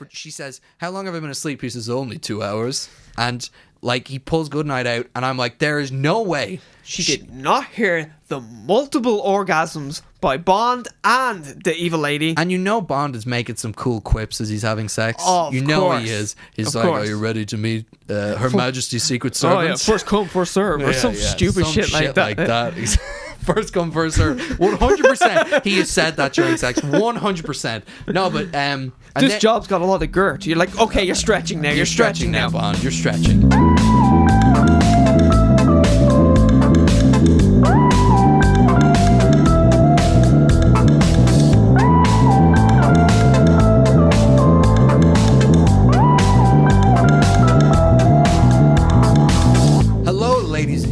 She says, "How long have I been asleep?" He says, "Only 2 hours." And like he pulls Goodnight out, and I'm like, there is no way She did not hear the multiple orgasms by Bond and the evil lady. And Bond is making some cool quips as he's having sex. Oh, of course. He is. He's Of like, course. "Are you ready to meet Her Majesty's Secret Oh yeah, Servants?" first come, first serve, or some stupid Some shit like that. First come, first serve. 100%. He has said that during sex. 100%. No, but This job's got a lot of girth. You're like, okay, you're stretching now. You're stretching now, Bond. You're stretching.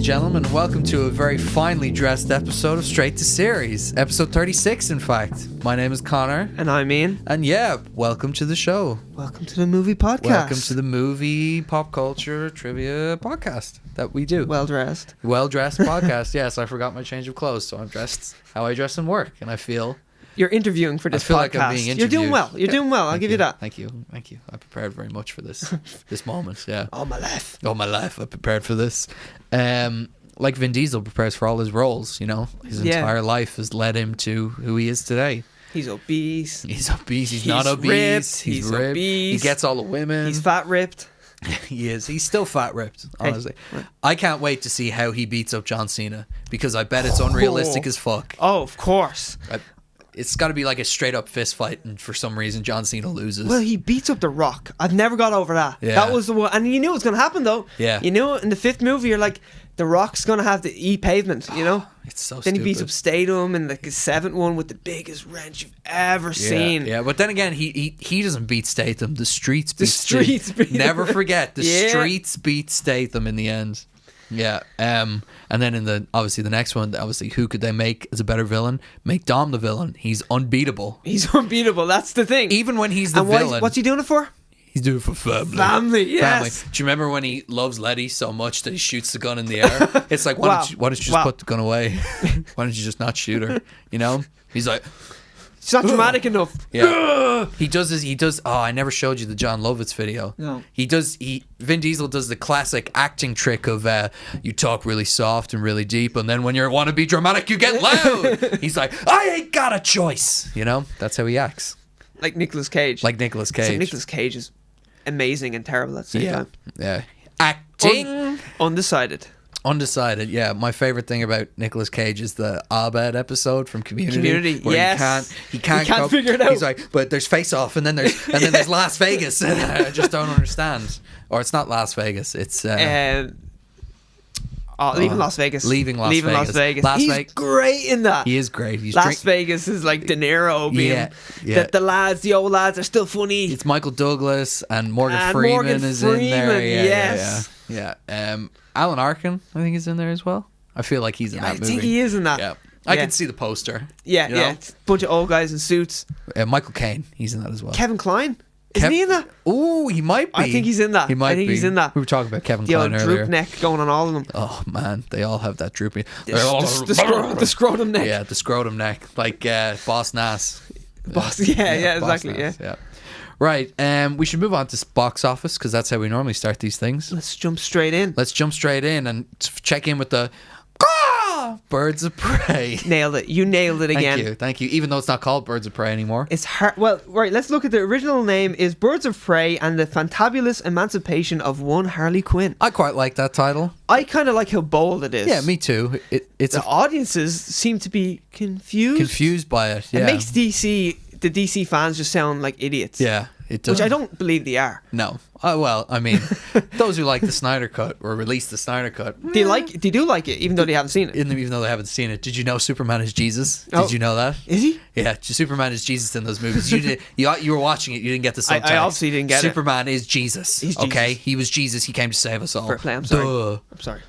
Gentlemen, welcome to a very finely dressed episode of Straight to Series, episode 36 in fact. My name is Connor. And I'm Ian. And yeah, welcome to the show. Welcome to the movie podcast. Welcome to the movie pop culture trivia podcast that we do. Well dressed podcast. Yes, I forgot my change of clothes, so I'm dressed how I dress in work, and I feel you're interviewing for this I feel podcast. Like I'm being interviewed. You're doing well. You're doing well. I'll give you that. Thank you. I prepared very much for this moment. Yeah. All my life I prepared for this. Like Vin Diesel prepares for all his roles, his entire life has led him to who he is today. He's obese. He's not obese. Ripped. He's ripped. Obese. He gets all the women. He's fat ripped. He is. He's still fat ripped, honestly. Hey. I can't wait to see how he beats up John Cena, because I bet it's unrealistic as fuck. Oh, of course. It's got to be like a straight up fist fight, and for some reason John Cena loses. Well, he beats up The Rock. I've never got over that. Yeah. That was the one, and you knew it was going to happen though. Yeah. You knew in the fifth movie, you're like, The Rock's going to have to eat pavement, It's so then stupid. He beats up Statham in the seventh one with the biggest wrench you've ever seen. Yeah, but then again, he doesn't beat Statham. The streets beat Never forget, the streets beat Statham in the end. Yeah, and then in the next one, who could they make as a better villain? Make Dom the villain. He's unbeatable. That's the thing. Even when he's the villain. What's he doing it for? He's doing it for family. Family, yes. Do you remember when he loves Letty so much that he shoots the gun in the air? It's like, why don't you just put the gun away? Why don't you just not shoot her? He's like, it's not dramatic enough. Yeah. He does. Oh, I never showed you the John Lovitz video. No. Vin Diesel does the classic acting trick of you talk really soft and really deep, and then when you want to be dramatic, you get loud. He's like, I ain't got a choice. That's how he acts. Like Nicolas Cage. So Nicolas Cage is amazing and terrible at the same time. Yeah. Acting. Undecided, yeah. My favorite thing about Nicolas Cage is the Abed episode from Community. Where yes. He can't figure it out. He's like, but there's Face Off, and then there's Las Vegas. I just don't understand. Or it's not Las Vegas. It's Leaving Las Vegas. Leaving Las Vegas. He's great in that. He is great. Las Vegas is like De Niro being the old lads are still funny. It's Michael Douglas and Morgan Freeman is in there. Yes. Yeah. Alan Arkin, I think, is in there as well. I feel like he's in that movie. I think he is in that. Yeah. I can see the poster. Yeah, It's a bunch of old guys in suits. Michael Caine, he's in that as well. Kevin Kline? Isn't he in that? Oh, he might be. I think he's in that. He's in that. We were talking about Kevin the Kline earlier. The droop neck going on all of them. Oh, man. They all have that droopy. The scrotum neck. Yeah, the scrotum neck. Like Boss Nass. Exactly. Nass, yeah. Right, we should move on to box office, because that's how we normally start these things. Let's jump straight in and check in with the Birds of Prey. Nailed it. You nailed it again. Thank you. Even though it's not called Birds of Prey anymore. It's hard. Well, right, let's look at the original name is Birds of Prey and the Fantabulous Emancipation of One Harley Quinn. I quite like that title. I kind of like how bold it is. Yeah, me too. It's the audiences seem to be confused by it. Yeah. It makes the DC fans just sound like idiots. Yeah, it does. Which I don't believe they are. No. Well, I mean, those who like the Snyder Cut or released the Snyder Cut. They do like it, even though they haven't seen it. Even though they haven't seen it. Did you know Superman is Jesus? Did you know that? Is he? Yeah, Superman is Jesus in those movies. You were watching it. You didn't get the subtext. I obviously didn't get Superman is Jesus. He's okay? Jesus. He was Jesus. He came to save us all. Fair play. I'm sorry. I'm sorry.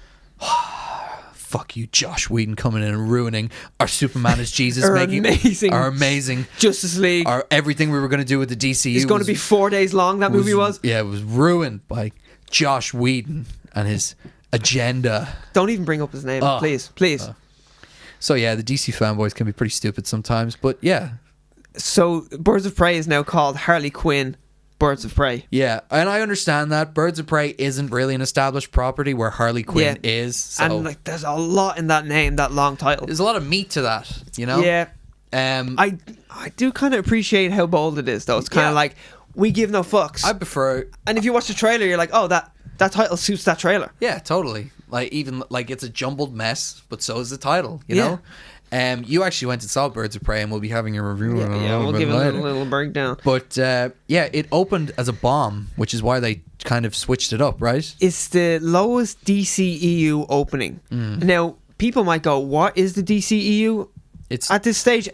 Fuck you, Josh Whedon, coming in and ruining our Superman as Jesus, our amazing Justice League, our everything we were going to do with the DCU. It's going to be 4 days long. That movie was. Yeah, it was ruined by Josh Whedon and his agenda. Don't even bring up his name, please. So yeah, the DC fanboys can be pretty stupid sometimes, but yeah. So Birds of Prey is now called Harley Quinn Birds of Prey. Yeah, and I understand that Birds of Prey isn't really an established property where Harley Quinn is. So and like, there's a lot in that name, that long title. There's a lot of meat to that, you know. Yeah. I do kind of appreciate how bold it is, though. It's kind of like, we give no fucks. I prefer. And if you watch the trailer, you're like, oh, that title suits that trailer. Yeah, totally. Like, even like, it's a jumbled mess, but so is the title. You know. You actually went and saw Birds of Prey, and we'll be having a review. We'll give it a little breakdown. But it opened as a bomb, which is why they kind of switched it up, right? It's the lowest DCEU opening. Now, people might go, "What is the DCEU?" It's at this stage.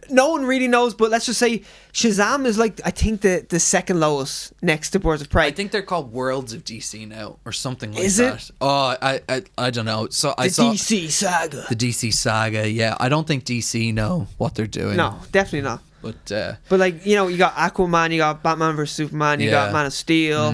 No one really knows, but let's just say Shazam is like, I think, the second lowest next to Birds of Prey. I think they're called Worlds of DC now, or something like that. Is it? Oh, I don't know. So I saw DC saga. The DC saga, yeah. I don't think DC know what they're doing. No, definitely not. But like, you know, you got Aquaman, you got Batman vs Superman, you got Man of Steel,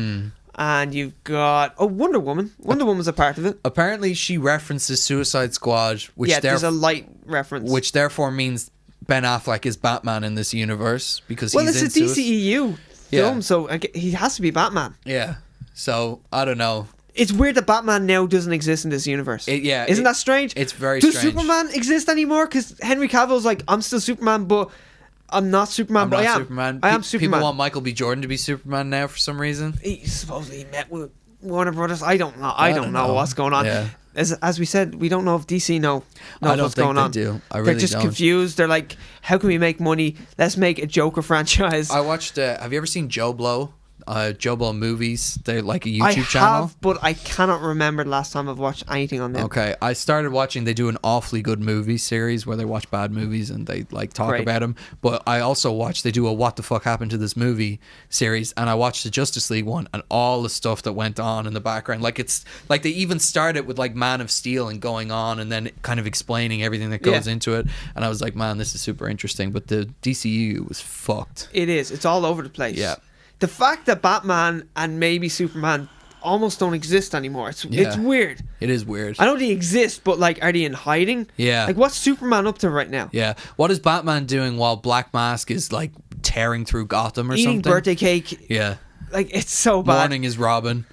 and you've got Wonder Woman. Wonder Woman's a part of it. Apparently, she references Suicide Squad, which there's a light reference, which therefore means Ben Affleck is Batman in this universe because he's it's a DCEU film, so he has to be Batman. Yeah, so I don't know. It's weird that Batman now doesn't exist in this universe. Isn't that strange? It's very strange. Does Superman exist anymore? Because Henry Cavill's like, I'm still Superman, but I'm not Superman. I am Superman. People want Michael B. Jordan to be Superman now for some reason. He supposedly met with Warner Brothers. I don't know. I don't know what's going on. Yeah. As we said, we don't know if DC knows what's going on. Do. I really They're just confused. They're like, how can we make money? Let's make a Joker franchise. I watched. Have you ever seen Joe Blow? Joe Blow Movies. They're like a YouTube channel. I have, but I cannot remember the last time I've watched anything on them. Okay, I started watching. They do an awfully good movie series where they watch bad movies and they like talk about them. But I also watch. They do a What the Fuck Happened to This Movie series, and I watched the Justice League one and all the stuff that went on in the background. Like, it's like they even started with like Man of Steel and going on, and then kind of explaining everything that goes into it. And I was like, man, this is super interesting. But the DCU was fucked. It is. It's all over the place. Yeah. The fact that Batman and maybe Superman almost don't exist anymore. It's weird. It is weird. I know they exist, but like, are they in hiding? Yeah. Like, what's Superman up to right now? Yeah. What is Batman doing while Black Mask is like tearing through Gotham or eating something? Birthday cake. Yeah. Like, it's so bad. Morning is Robin.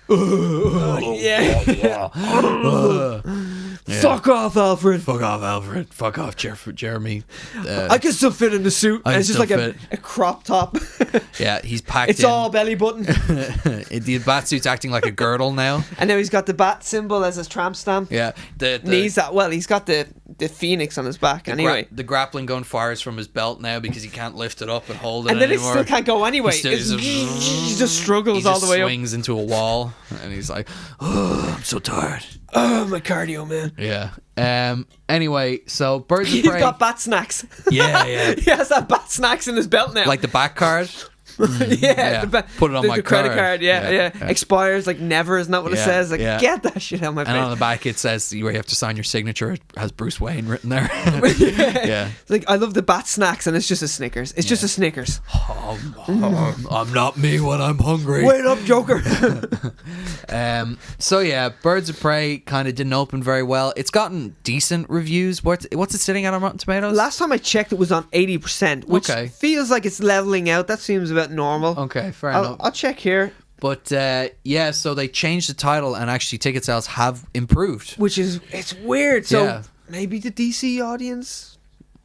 Fuck off, Alfred. Fuck off, Alfred. Fuck off, Jeremy. I can still fit in the suit. And it's just like a crop top. Yeah, he's packed It's all belly button. The bat suit's acting like a girdle now. And now he's got the bat symbol as his tramp stamp. Yeah. He's got the phoenix on his back anyway. The grappling gun fires from his belt now because he can't lift it up and hold it anymore. And then anymore. He still can't go anyway. He just struggles all the way up. He swings into a wall and he's like, oh, I'm so tired. Oh, my cardio, man. Yeah. Anyway, so Birds of Prey. He's got bat snacks. Yeah. He has that bat snacks in his belt now. Like the back card. Yeah. Put it on my credit card. Yeah. Expires like never. Isn't that what it says? Like, get that shit out of my face. And on the back it says where you have to sign your signature. It has Bruce Wayne written there. Yeah. Like, I love the bat snacks, and it's just a Snickers. It's just a Snickers. I'm not me when I'm hungry. Wait up, Joker. So yeah, Birds of Prey kind of didn't open very well. It's gotten decent reviews. What's it sitting at on Rotten Tomatoes? Last time I checked, it was on 80%, which feels like it's leveling out. That seems about normal. Okay, fair enough. I'll check here. But so they changed the title, and actually ticket sales have improved. It's weird. So maybe the DC audience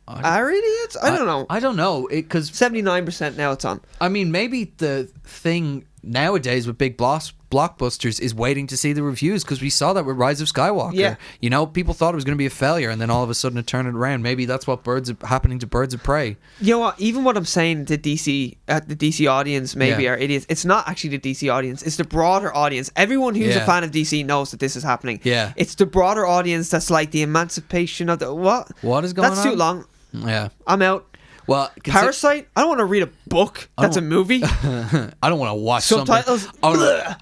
are idiots? I don't know. I don't know. Because 79% now it's on. I mean, maybe the thing nowadays with big blockbusters is waiting to see the reviews, because we saw that with Rise of Skywalker. Yeah. You know, people thought it was going to be a failure, and then all of a sudden it turned it around. Maybe that's what happening to Birds of Prey. You know what? Even what I'm saying to the DC audience maybe are idiots. It's not actually the DC audience. It's the broader audience. Everyone who's a fan of DC knows that this is happening. Yeah. It's the broader audience that's like the emancipation of the... What? What is going on? That's too long. Yeah. I'm out. Well, Parasite? I don't want to read a book. That's a movie. I don't want to watch subtitles. I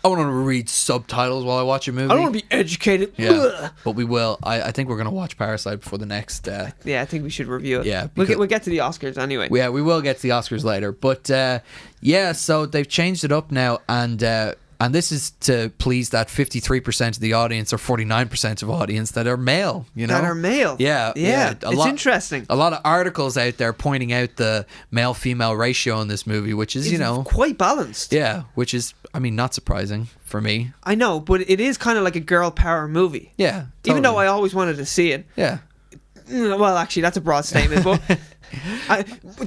want to read subtitles while I watch a movie. I don't want to be educated. Yeah, but we will. I think we're going to watch Parasite before the next... Yeah, I think we should review it. Yeah. We'll get to the Oscars anyway. Yeah, we will get to the Oscars later. But so they've changed it up now, and And this is to please that 53% of the audience or 49% of audience that are male, you know? That are male. Yeah. It's interesting. A lot of articles out there pointing out the male-female ratio in this movie, which is, quite balanced. Yeah, which is, I mean, not surprising for me. I know, but it is kind of like a girl power movie. Yeah, totally. Even though I always wanted to see it. Yeah. Well, actually, that's a broad statement, but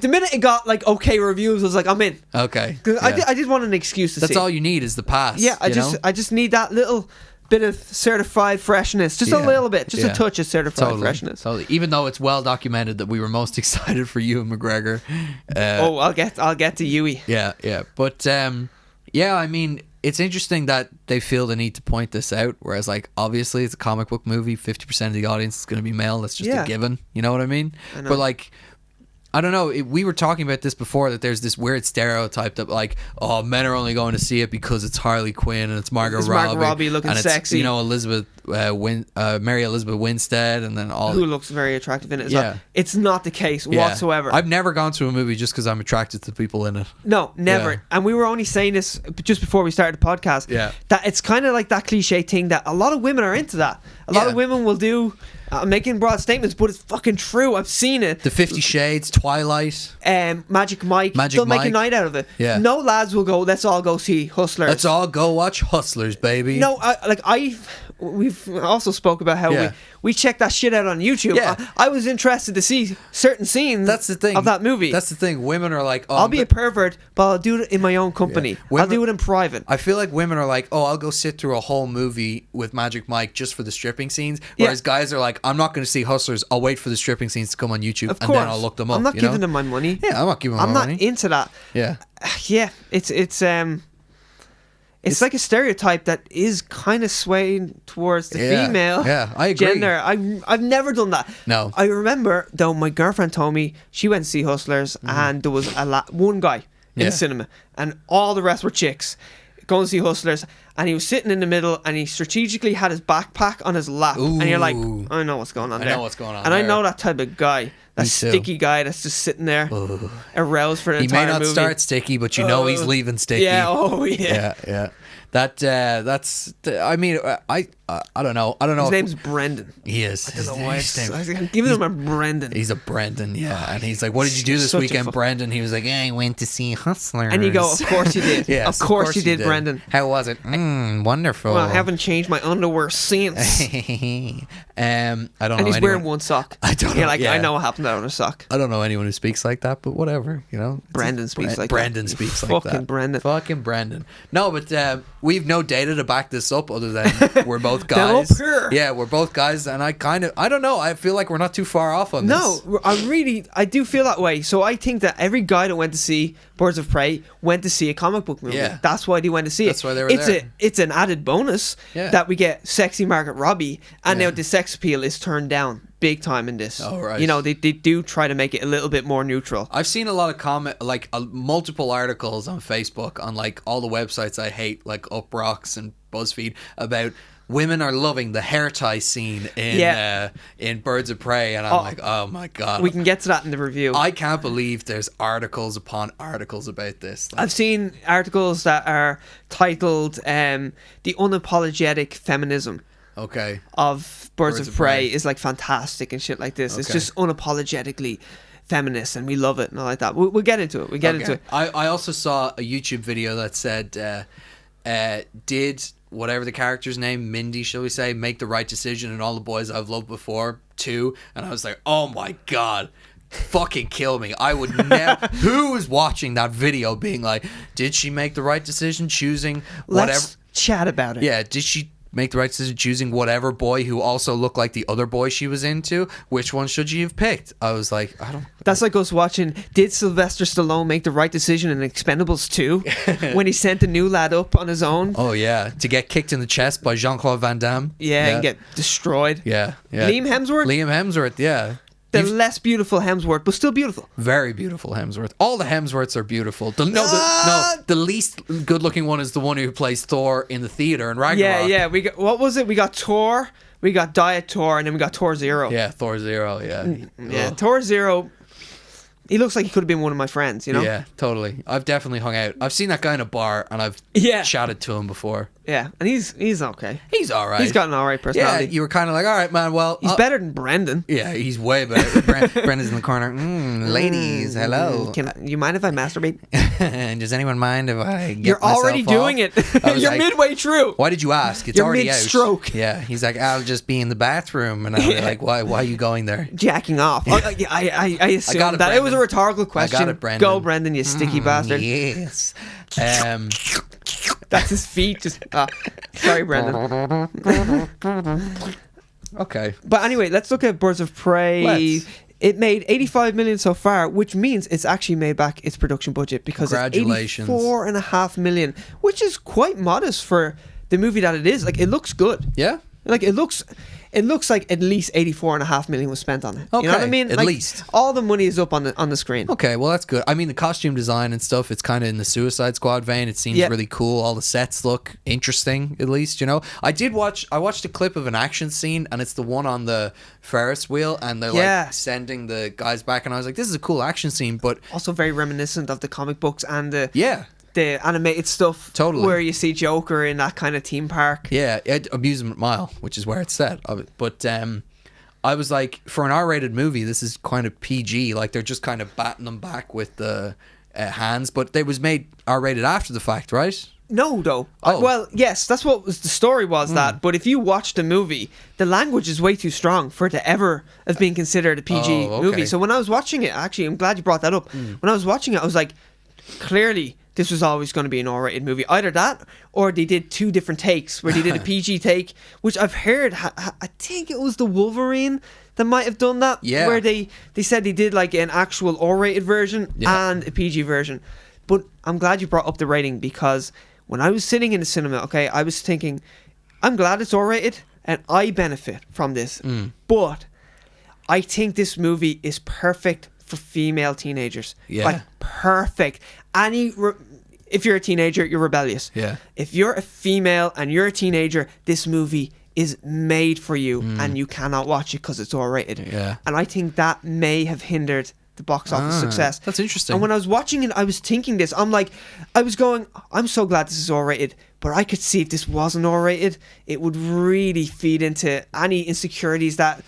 the minute it got like okay reviews, I was like, I'm in. Okay. I just want an excuse to see. That's all you need is the pass. Yeah, I just need that little bit of certified freshness, just a little bit, just a touch of certified freshness. Totally. Even though it's well documented that we were most excited for Ewan McGregor. I'll get to Yui. Yeah. But I mean, it's interesting that they feel the need to point this out, whereas like obviously it's a comic book movie, 50% of the audience is going to be male. That's just a given. You know what I mean? I know. But like, I don't know. We were talking about this before, that there's this weird stereotype that like, oh, men are only going to see it because it's Harley Quinn and it's Margot Robbie looking and it's, sexy. Mary Elizabeth Winstead, and then all who looks very attractive in it. It's not the case whatsoever. I've never gone to a movie just because I'm attracted to people in it. No, never. Yeah. And we were only saying this just before we started the podcast. Yeah. That it's kind of like that cliche thing that a lot of women are into that. A lot of women will do. Making broad statements, but it's fucking true. I've seen it. The 50 Shades, Twilight, Magic Mike. They'll make a night out of it. Yeah. No lads will go, let's all go see Hustlers. Let's all go watch Hustlers, baby. No, we've also spoke about how we check that shit out on YouTube. Yeah. I was interested to see certain scenes of that movie. That's the thing. Women are like, oh, I'll be a pervert, but I'll do it in my own company. Women, I'll do it in private. I feel like women are like, oh, I'll go sit through a whole movie with Magic Mike just for the stripping scenes. Whereas guys are like, I'm not going to see Hustlers. I'll wait for the stripping scenes to come on YouTube and then I'll look them up. I'm not giving them my money. Yeah, I'm not giving them my money. I'm not into that. Yeah. Yeah, it's like a stereotype that is kind of swaying towards the female I agree. gender. I've never done that. No. I remember, though, my girlfriend told me she went to see Hustlers and there was one guy in the cinema and all the rest were chicks going to see Hustlers, and he was sitting in the middle and he strategically had his backpack on his lap. Ooh. And you're like, I know what's going on there. I know what's going on and there. I know that type of guy. That sticky guy that's just sitting there, aroused for the entire movie. He may not start sticky, but you know he's leaving sticky. Yeah, yeah. That's. I mean, I don't know. His name's Brendan. He is. I don't know why. I'm giving him a Brendan. He's a Brendan, yeah. And he's like, "What did you do this weekend, Brendan?" He was like, "I went to see Hustlers." And you go, "Of course you did. Yes, of course you did, Brendan. How was it? Wonderful. Well, I haven't changed my underwear since." I don't know. And he's wearing one sock. I don't know. I know what happened to that other sock. I don't know anyone who speaks like that, but whatever, you know. Brandon speaks like Brandon that. speaks like that. Fucking Brandon. No, but we've no data to back this up other than we're both guys. Yeah, we're both guys, and I don't know. I feel like we're not too far off on this. No, I do feel that way. So I think that every guy that went to see Birds of Prey went to see a comic book movie. Yeah. That's why they went to see That's why they were there. It's an added bonus that we get sexy Margot Robbie, and now the sex appeal is turned down big time in this. Oh, right. You know, they do try to make it a little bit more neutral. I've seen a lot of multiple articles on Facebook on like all the websites I hate, like Uprocks and BuzzFeed, about women are loving the hair tie scene in Birds of Prey, and I'm like, oh my god. We can get to that in the review. I can't believe there's articles upon articles about this. I've seen articles that are titled "The Unapologetic Feminism." Okay. Of Birds of Prey is like fantastic and shit like this. Okay. It's just unapologetically feminist, and we love it and all like that. We'll get into it. I also saw a YouTube video that said, did whatever the character's name, Mindy, shall we say, make the right decision in All the Boys I've Loved Before too? And I was like, oh my god, fucking kill me. I would never. Who is watching that video being like, did she make the right decision choosing whatever? Let's chat about it. Yeah, did she make the right decision choosing whatever boy who also looked like the other boy she was into? Which one should she have picked? I was like, I don't. That's like us watching, did Sylvester Stallone make the right decision in Expendables 2 when he sent the new lad up on his own? Oh yeah, to get kicked in the chest by Jean-Claude Van Damme. Yeah, and get destroyed. Yeah. Liam Hemsworth, yeah. The less beautiful Hemsworth, but still beautiful. Very beautiful Hemsworth. All the Hemsworths are beautiful. The least good-looking one is the one who plays Thor in the theater in Ragnarok. Yeah. We got, what was it? We got Thor, we got Diet Thor, and then we got Thor Zero. Yeah, Thor Zero. Yeah. Yeah, Thor Zero. he looks like he could have been one of my friends, you know? Yeah, totally. I've definitely hung out. I've seen that guy in a bar, and I've chatted to him before. Yeah, and he's okay. He's all right. He's got an all right personality. Yeah, you were kind of like, all right, man, well... He's better than Brendan. Yeah, he's way better. Brendan's in the corner. Ladies, hello. You mind if I masturbate? Does anyone mind if I get You're already doing it. You're like, midway through. Why did you ask? It's You're already mid-stroke. out. Yeah, he's like, I'll just be in the bathroom. And I'll be like, why are you going there? Jacking off. I assumed that. It was a rhetorical question. I got it, Brendan. Go, Brendan, you sticky bastard. Yes. That's his feet. Just sorry, Brendan. Okay. But anyway, let's look at Birds of Prey. It made 85 million so far, which means it's actually made back its production budget because it's 84.5 million, which is quite modest for the movie that it is. Like, it looks good. Yeah. Like, it looks like at least 84.5 million was spent on it. Okay, you know what I mean? at like, least. All the money is up on the screen. Okay, well, that's good. I mean, the costume design and stuff, it's kind of in the Suicide Squad vein. It seems really cool. All the sets look interesting, at least, you know. I watched a clip of an action scene, and it's the one on the Ferris wheel, and they're like sending the guys back, and I was like, this is a cool action scene, but... Also very reminiscent of the comic books and the animated stuff, totally, where you see Joker in that kind of theme park. Yeah, Amusement Mile, which is where it's set of it. But I was like, for an R-rated movie, this is kind of PG. Like, they're just kind of batting them back with the hands. But they was made R-rated after the fact, right? No, though. Oh. Well, yes, that's what the story was. That, but if you watch the movie, the language is way too strong for it to ever have been considered a PG movie. So when I was watching it, actually, I'm glad you brought that up. When I was watching it, I was like, clearly this was always going to be an R-rated movie. Either that, or they did two different takes, where they did a PG take, which I've heard, I think it was the Wolverine that might have done that, where they said they did like an actual R-rated version and a PG version. But I'm glad you brought up the rating, because when I was sitting in the cinema, I was thinking, I'm glad it's R-rated and I benefit from this. But I think this movie is perfect for female teenagers. Like, perfect. If you're a teenager, you're rebellious. If you're a female and you're a teenager, this movie is made for you, and you cannot watch it because it's R-rated. And I think that may have hindered the box office success. That's interesting. And when I was watching it, I was thinking this. I'm so glad this is R-rated, but I could see if this wasn't R-rated, it would really feed into any insecurities that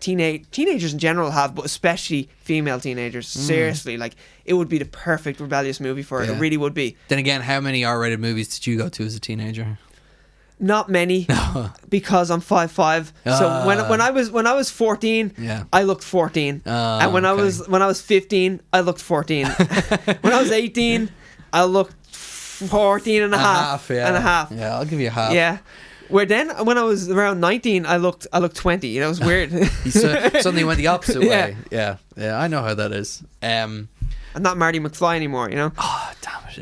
teenagers in general have, but especially female teenagers. Seriously, like, it would be the perfect rebellious movie for it. It really would be. Then again, how many R-rated movies did you go to as a teenager? Not many, because I'm 5'5". So when I was 14, I looked 14, and when I was 15, I looked 14. When I was 18, I looked 14 and a half. Yeah, I'll give you a half. Yeah. Where then, when I was around 19, I looked 20. You know, it was weird. Suddenly went the opposite way. Yeah, I know how that is. I'm not Marty McFly anymore, you know. Oh, damn it!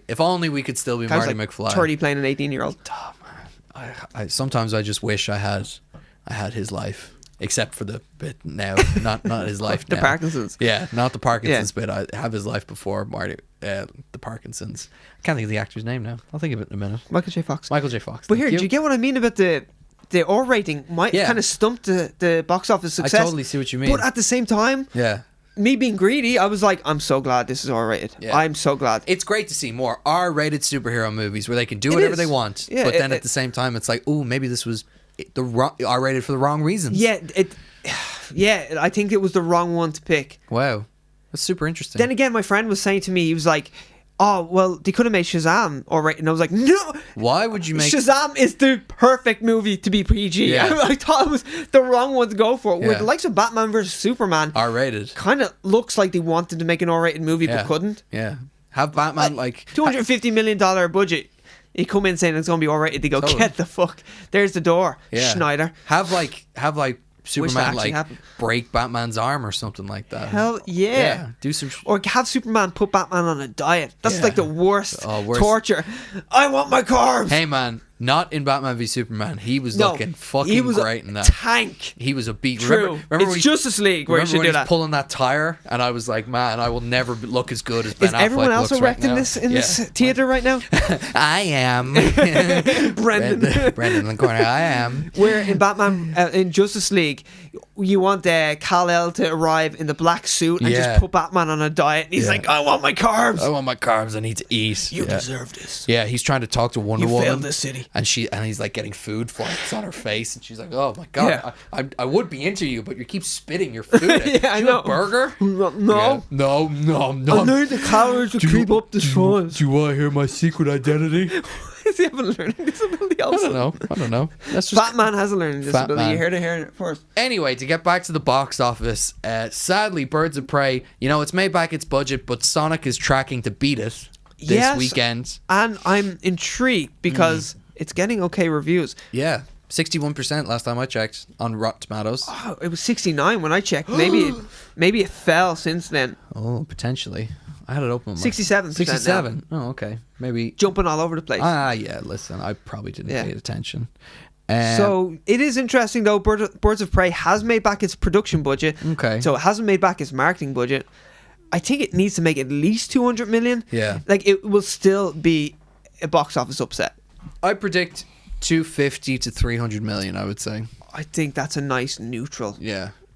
If only we could still be Marty McFly. 30 playing an 18-year-old. Oh, man. I sometimes I just wish I had his life, except for the bit now, not his life. The now. Parkinson's. Yeah, not the Parkinson's bit. I have his life before Marty. The Parkinson's. I can't think of the actor's name now. I'll think of it in a minute. Michael J. Fox. But here, do you get what I mean about the R rating? Might kind of stumped the box office success. I totally see what you mean. But at the same time, me being greedy, I was like, I'm so glad this is R-rated. I'm so glad. It's great to see more R-rated superhero movies where they can do whatever they want. But then at the same time, it's like, ooh, maybe this was R-rated for the wrong reasons. I think it was the wrong one to pick. Wow. That's super interesting. Then again, my friend was saying to me, he was like, oh, well, they could have made Shazam R-rated. And I was like, no! Why would you make... Shazam is the perfect movie to be PG. Yeah. I thought it was the wrong one to go for. With the likes of Batman vs. Superman... R-rated. Kind of looks like they wanted to make an R-rated movie, but couldn't. Yeah. Have Batman, $250 million budget. You come in saying it's going to be R-rated. They go, get the fuck. There's the door, Schneider. Have Superman break Batman's arm or something like that. Hell yeah. Do some or have Superman put Batman on a diet. That's like the worst torture. I want my carbs. Hey man, Not in Batman v Superman. He was looking fucking great in that. Tank. He was a beat. True. Remember it's Justice League where you should do that. Pulling that tire, and I was like, man, I will never look as good as Ben Affleck. Is everyone else erect in this theater right now? I am. Brendan in the corner. I am. Where in Batman in Justice League, you want Kal-El to arrive in the black suit and just put Batman on a diet. And he's like, I want my carbs. I need to eat. You deserve this. Yeah, he's trying to talk to Wonder Woman. You failed this city. And he's like getting food flights on her face, and she's like, "Oh my god, I would be into you, but you keep spitting your food." I know. A burger? No. No. I need the calories to keep up the size. Do you want to hear my secret identity? Does he have a learning disability also? I don't know. That's just Batman has a learning disability. You heard it here first. Anyway, to get back to the box office, sadly, Birds of Prey, it's made back its budget, but Sonic is tracking to beat it this weekend. And I'm intrigued because it's getting okay reviews. Yeah. 61% last time I checked on Rotten Tomatoes. Oh, it was 69 when I checked. Maybe it fell since then. Oh, potentially. I had it open. 67%. 67. Now. Oh, okay. Maybe jumping all over the place. Yeah. Listen, I probably didn't pay attention. So it is interesting though. Birds of Prey has made back its production budget. Okay. So it hasn't made back its marketing budget. I think it needs to make at least 200 million. Yeah. Like it will still be a box office upset. I predict 250 to 300 million, I would say. I think that's a nice neutral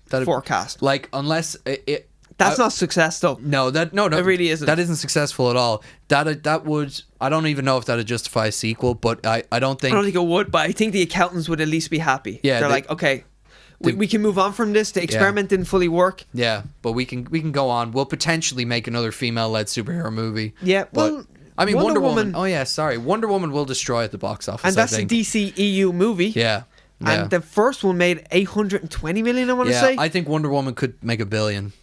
forecast. Like, unless it that's not success though. No, it really isn't. That isn't successful at all. That would, I don't even know if that'd justify a sequel, but I don't think it would, but I think the accountants would at least be happy. Yeah, they're like, okay, we can move on from this. The experiment didn't fully work. Yeah, but we can go on. We'll potentially make another female-led superhero movie. Yeah, well, I mean, Wonder Woman. Oh yeah, sorry. Wonder Woman will destroy at the box office. And that's a DC EU movie. Yeah. And the first one made 820 million, I want to say. I think Wonder Woman could make $1 billion.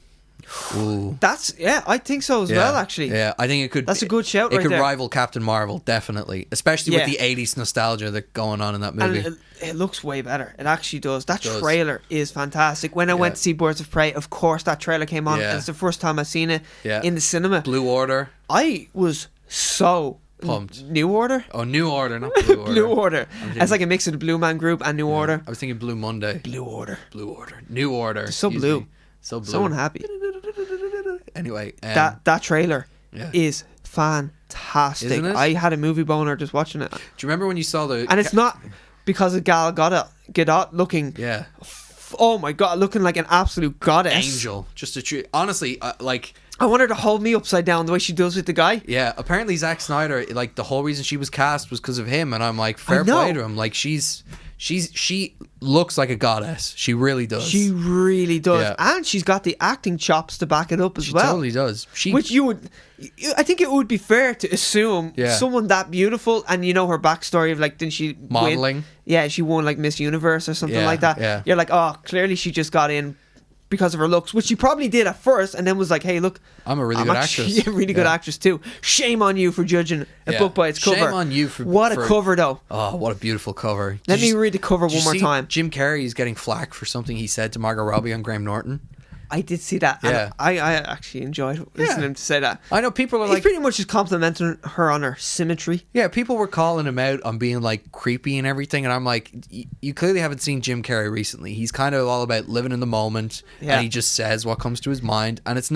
Ooh. I think so as well, actually. Yeah, I think it could. That's a good shout. It could rival Captain Marvel, definitely, especially with the 80s nostalgia that's going on in that movie. And it looks way better. It actually does. That trailer is fantastic. When I went to see Birds of Prey, of course that trailer came on. And it's the first time I've seen it in the cinema. Blue Order. I was so pumped. New Order? Oh, New Order, not Blue Order. Blue Order. It's like a mix of the Blue Man Group and New Order. I was thinking Blue Monday. Blue Order. New Order. So blue. So unhappy. Anyway, that trailer is fantastic. Isn't it? I had a movie boner just watching it. Do you remember when you saw the? And it's not because of Gal Gadot looking. Yeah. Oh my god, looking like an absolute goddess. Angel. Just a true. Honestly, like. I want her to hold me upside down the way she does with the guy. Yeah, apparently Zack Snyder, like the whole reason she was cast was because of him, and I'm like, fair play to him. Like she looks like a goddess. She really does. She really does. Yeah. And she's got the acting chops to back it up as well. She totally does. Which I think it would be fair to assume someone that beautiful, and you know her backstory of like, didn't she modeling? Win? Yeah, she won like Miss Universe or something like that. Yeah. You're like, oh, clearly she just got in because of her looks, which she probably did at first, and then was like, hey, look, I'm a really good actress. Yeah, really good actress too. Shame on you for judging a book by its cover. Shame on you for a cover though. Oh, what a beautiful cover. Let me read the cover one more time. Jim Carrey is getting flack for something he said to Margot Robbie on Graham Norton. I did see that. Yeah. And I actually enjoyed listening to him to say that. I know people are He's pretty much just complimenting her on her symmetry. Yeah, people were calling him out on being like creepy and everything, and I'm like, you clearly haven't seen Jim Carrey recently. He's kind of all about living in the moment, and he just says what comes to his mind, and he's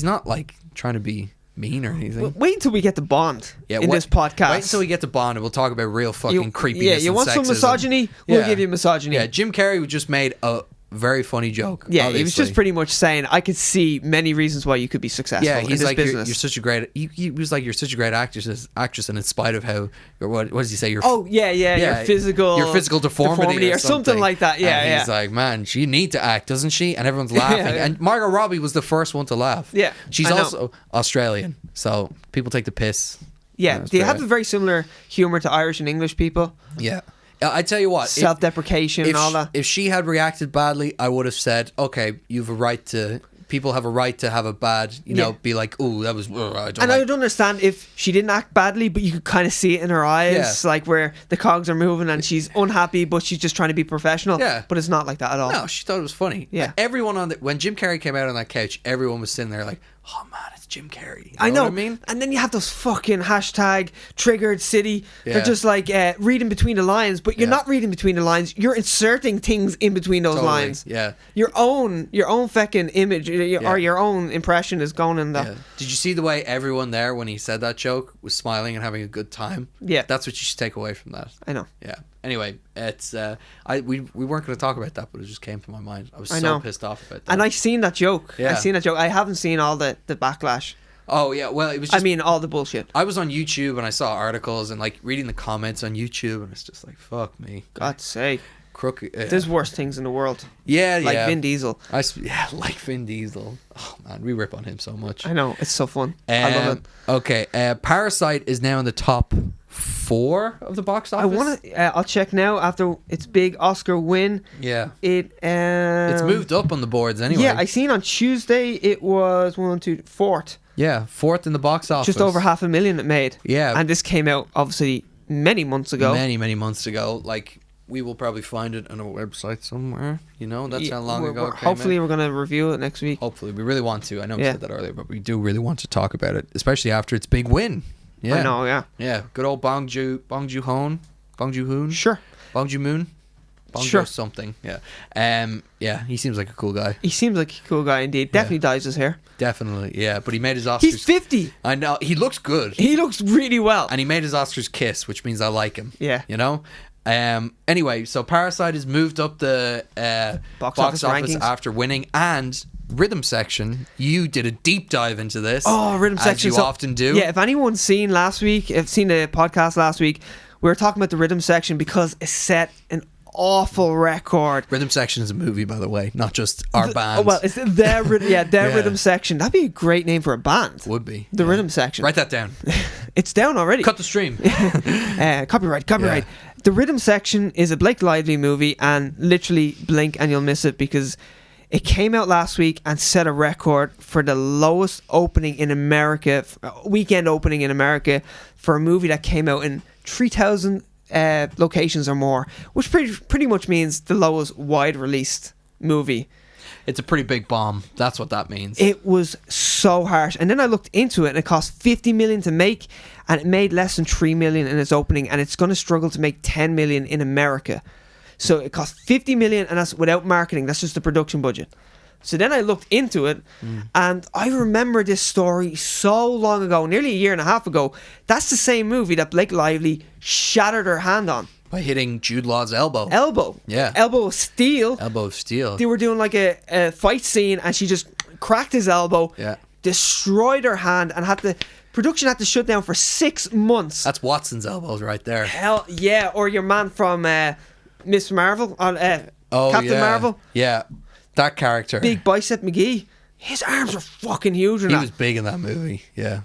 not like trying to be mean or anything. Wait until we get to Bond in this podcast. Wait until we get to Bond, and we'll talk about real fucking creepiness. Yeah, you want some misogyny? We'll give you misogyny. Yeah, Jim Carrey just made a very funny joke. Yeah, obviously. He was just pretty much saying, I could see many reasons why you could be successful. Yeah, he's in like, this business. You're such a great. He was like, you're such a great actress, and in spite of how, what does he say? Your physical deformity or something like that. Yeah, and he's like, man, she need to act, doesn't she? And everyone's laughing. And Margot Robbie was the first one to laugh. Yeah, she's also Australian, so people take the piss. Yeah, they have a very similar humor to Irish and English people. Yeah. I tell you what, self-deprecation and all that. If she had reacted badly, I would have said, okay, you've a right to. People have a right to have a bad, be like, oh, that was. I would understand if she didn't act badly, but you could kind of see it in her eyes, like where the cogs are moving and she's unhappy, but she's just trying to be professional. Yeah, but it's not like that at all. No, she thought it was funny. Yeah, everyone when Jim Carrey came out on that couch, everyone was sitting there like, oh man, it's Jim Carrey. I know. What I mean? And then you have those fucking hashtag triggered city. Yeah. They're just like reading between the lines, but you're not reading between the lines. You're inserting things in between those lines. Yeah. Your own fucking image or your own impression is going in that. Yeah. Did you see the way everyone there, when he said that joke, was smiling and having a good time? Yeah. That's what you should take away from that. I know. Yeah. Anyway, it's we weren't going to talk about that, but it just came to my mind. I was so pissed off about that. And I seen that joke. Yeah. I seen that joke. I haven't seen all the backlash. Oh yeah, well it was just, I mean all the bullshit. I was on YouTube and I saw articles and like reading the comments on YouTube, and it's just like, fuck me. God's sake. Crooked. There's worse things in the world. Yeah, like Vin Diesel. Like Vin Diesel. Oh man, we rip on him so much. I know, it's so fun. I love it. Okay, Parasite is now in the top 4 of the box office. I want to. I'll check now after its big Oscar win. Yeah. It's moved up on the boards anyway. Yeah, I seen on Tuesday it was 4th. Yeah, 4th in the box office. Just over $500,000 it made. Yeah. And this came out obviously many months ago. Many months ago. Like, we will probably find it on a website somewhere. You know, that's how long ago it came hopefully out. we're going to review it next week. Hopefully. We really want to. I know we said that earlier, but we do really want to talk about it, especially after its big win. Yeah. I know, yeah. Yeah, good old Bong Joon-hoon. Sure. Bong Joon-moon. Sure. Something. Yeah. Yeah, he seems like a cool guy. He seems like a cool guy indeed. Definitely dyes his hair. Definitely, yeah. But he made his Oscars. He's 50. I know. He looks good. He looks really well. And he made his Oscars kiss, which means I like him. Yeah. You know? Anyway, so Parasite has moved up the box office after winning, and Rhythm Section, you did a deep dive into this. Oh, Rhythm Section. As you often do. Yeah, if anyone's seen the podcast last week, we were talking about the Rhythm Section because it set an awful record. Rhythm Section is a movie, by the way, not just our band. Oh, well, it's their Rhythm Section. That'd be a great name for a band. Would be. The Rhythm Section. Write that down. It's down already. Cut the stream. Copyright. Yeah. The Rhythm Section is a Blake Lively movie, and literally blink and you'll miss it because it came out last week and set a record for the lowest opening in America, weekend opening in America, for a movie that came out in 3,000 locations or more, which pretty much means the lowest wide released movie. It's a pretty big bomb. That's what that means. It was so harsh. And then I looked into it, and it cost $50 million to make, and it made less than $3 million in its opening, and it's going to struggle to make $10 million in America. So it cost $50 million, and that's without marketing. That's just the production budget. So then I looked into it, and I remember this story so long ago, nearly a year and a half ago. That's the same movie that Blake Lively shattered her hand on. By hitting Jude Law's elbow. Yeah. Elbow of steel. They were doing like a fight scene, and she just cracked his elbow, destroyed her hand, and production had to shut down for 6 months. That's Watson's elbows right there. Hell yeah. Or your man from Miss Marvel, on Captain Marvel. Yeah. That character. Big Bicep McGee. His arms were fucking huge. He was big in that movie. Yeah.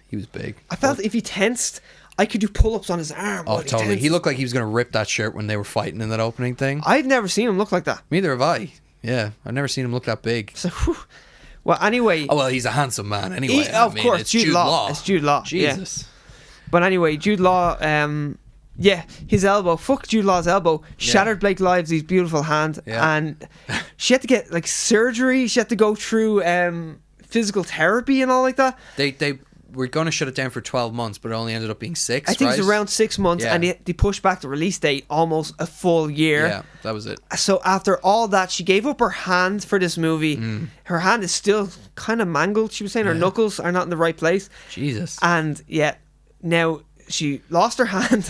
He was big. I felt if he tensed, I could do pull-ups on his arm. Oh, totally. He looked like he was going to rip that shirt when they were fighting in that opening thing. I've never seen him look like that. Neither have I. Yeah. I've never seen him look that big. So, well, anyway. Oh, well, he's a handsome man anyway. Of course. It's Jude Law. It's Jude Law. Jesus. Yeah. But anyway, Jude Law... his elbow, fuck Jude Law's elbow, shattered Blake Lively's beautiful hand, and she had to get like surgery. She had to go through physical therapy and all like that. They were going to shut it down for 12 months, but it only ended up being 6. I think it was around 6 months, and they pushed back the release date almost a full year. Yeah, that was it. So after all that, she gave up her hand for this movie. Her hand is still kind of mangled. She was saying her knuckles are not in the right place. Jesus. And now she lost her hand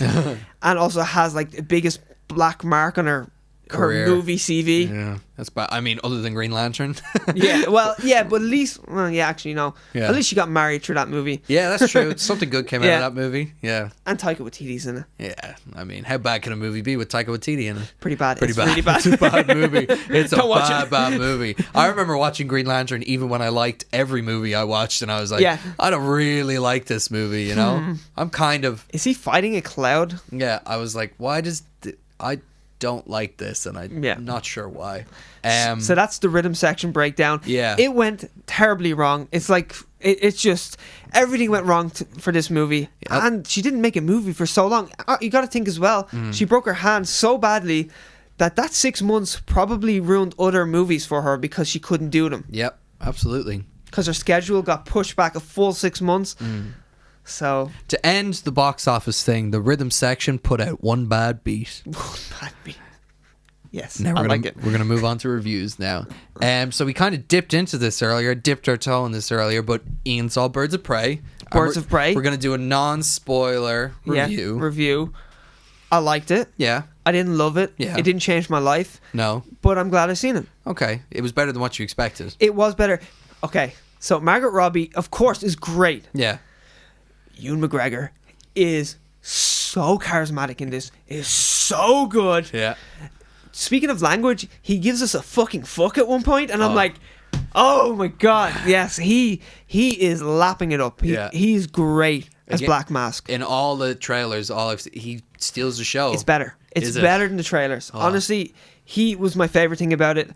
and also has like the biggest black mark on her movie CV. Yeah, that's bad. I mean, other than Green Lantern. But at least, actually, no. Yeah. At least she got married through that movie. Yeah, that's true. Something good came out of that movie. Yeah. And Taika Waititi's in it. Yeah, I mean, how bad can a movie be with Taika Waititi in it? Pretty bad. It's really bad. It's a bad movie. It's a bad movie. I remember watching Green Lantern even when I liked every movie I watched, and I was like, I don't really like this movie, you know? I'm kind of... Is he fighting a cloud? Yeah, I was like, why does... I don't like this, and I'm not sure why. So that's the Rhythm Section breakdown. Yeah. It went terribly wrong. It's like, it's just, everything went wrong for this movie. And she didn't make a movie for so long. You got to think as well, she broke her hand so badly that 6 months probably ruined other movies for her because she couldn't do them. Yep, absolutely. because her schedule got pushed back a full 6 months. So to end the box office thing, the rhythm section put out one bad beat. One bad beat. Yes, now we're gonna move on to reviews now. So we kind of dipped our toe in this earlier, but Ian saw Birds of Prey. Birds of Prey. We're gonna do a non-spoiler review. I liked it. Yeah. I didn't love it. Yeah. It didn't change my life. No. But I'm glad I've seen it. Okay. It was better than what you expected. It was better. Okay. So Margot Robbie, of course, is great. Yeah. Ewan McGregor is so charismatic in this. Is so good. Yeah. Speaking of language, he gives us a fucking fuck at one point, and I'm like, oh my god, yes, he is lapping it up. He's great as Black Mask. In all the trailers, he steals the show. It's better. It's better than the trailers. Honestly, he was my favorite thing about it.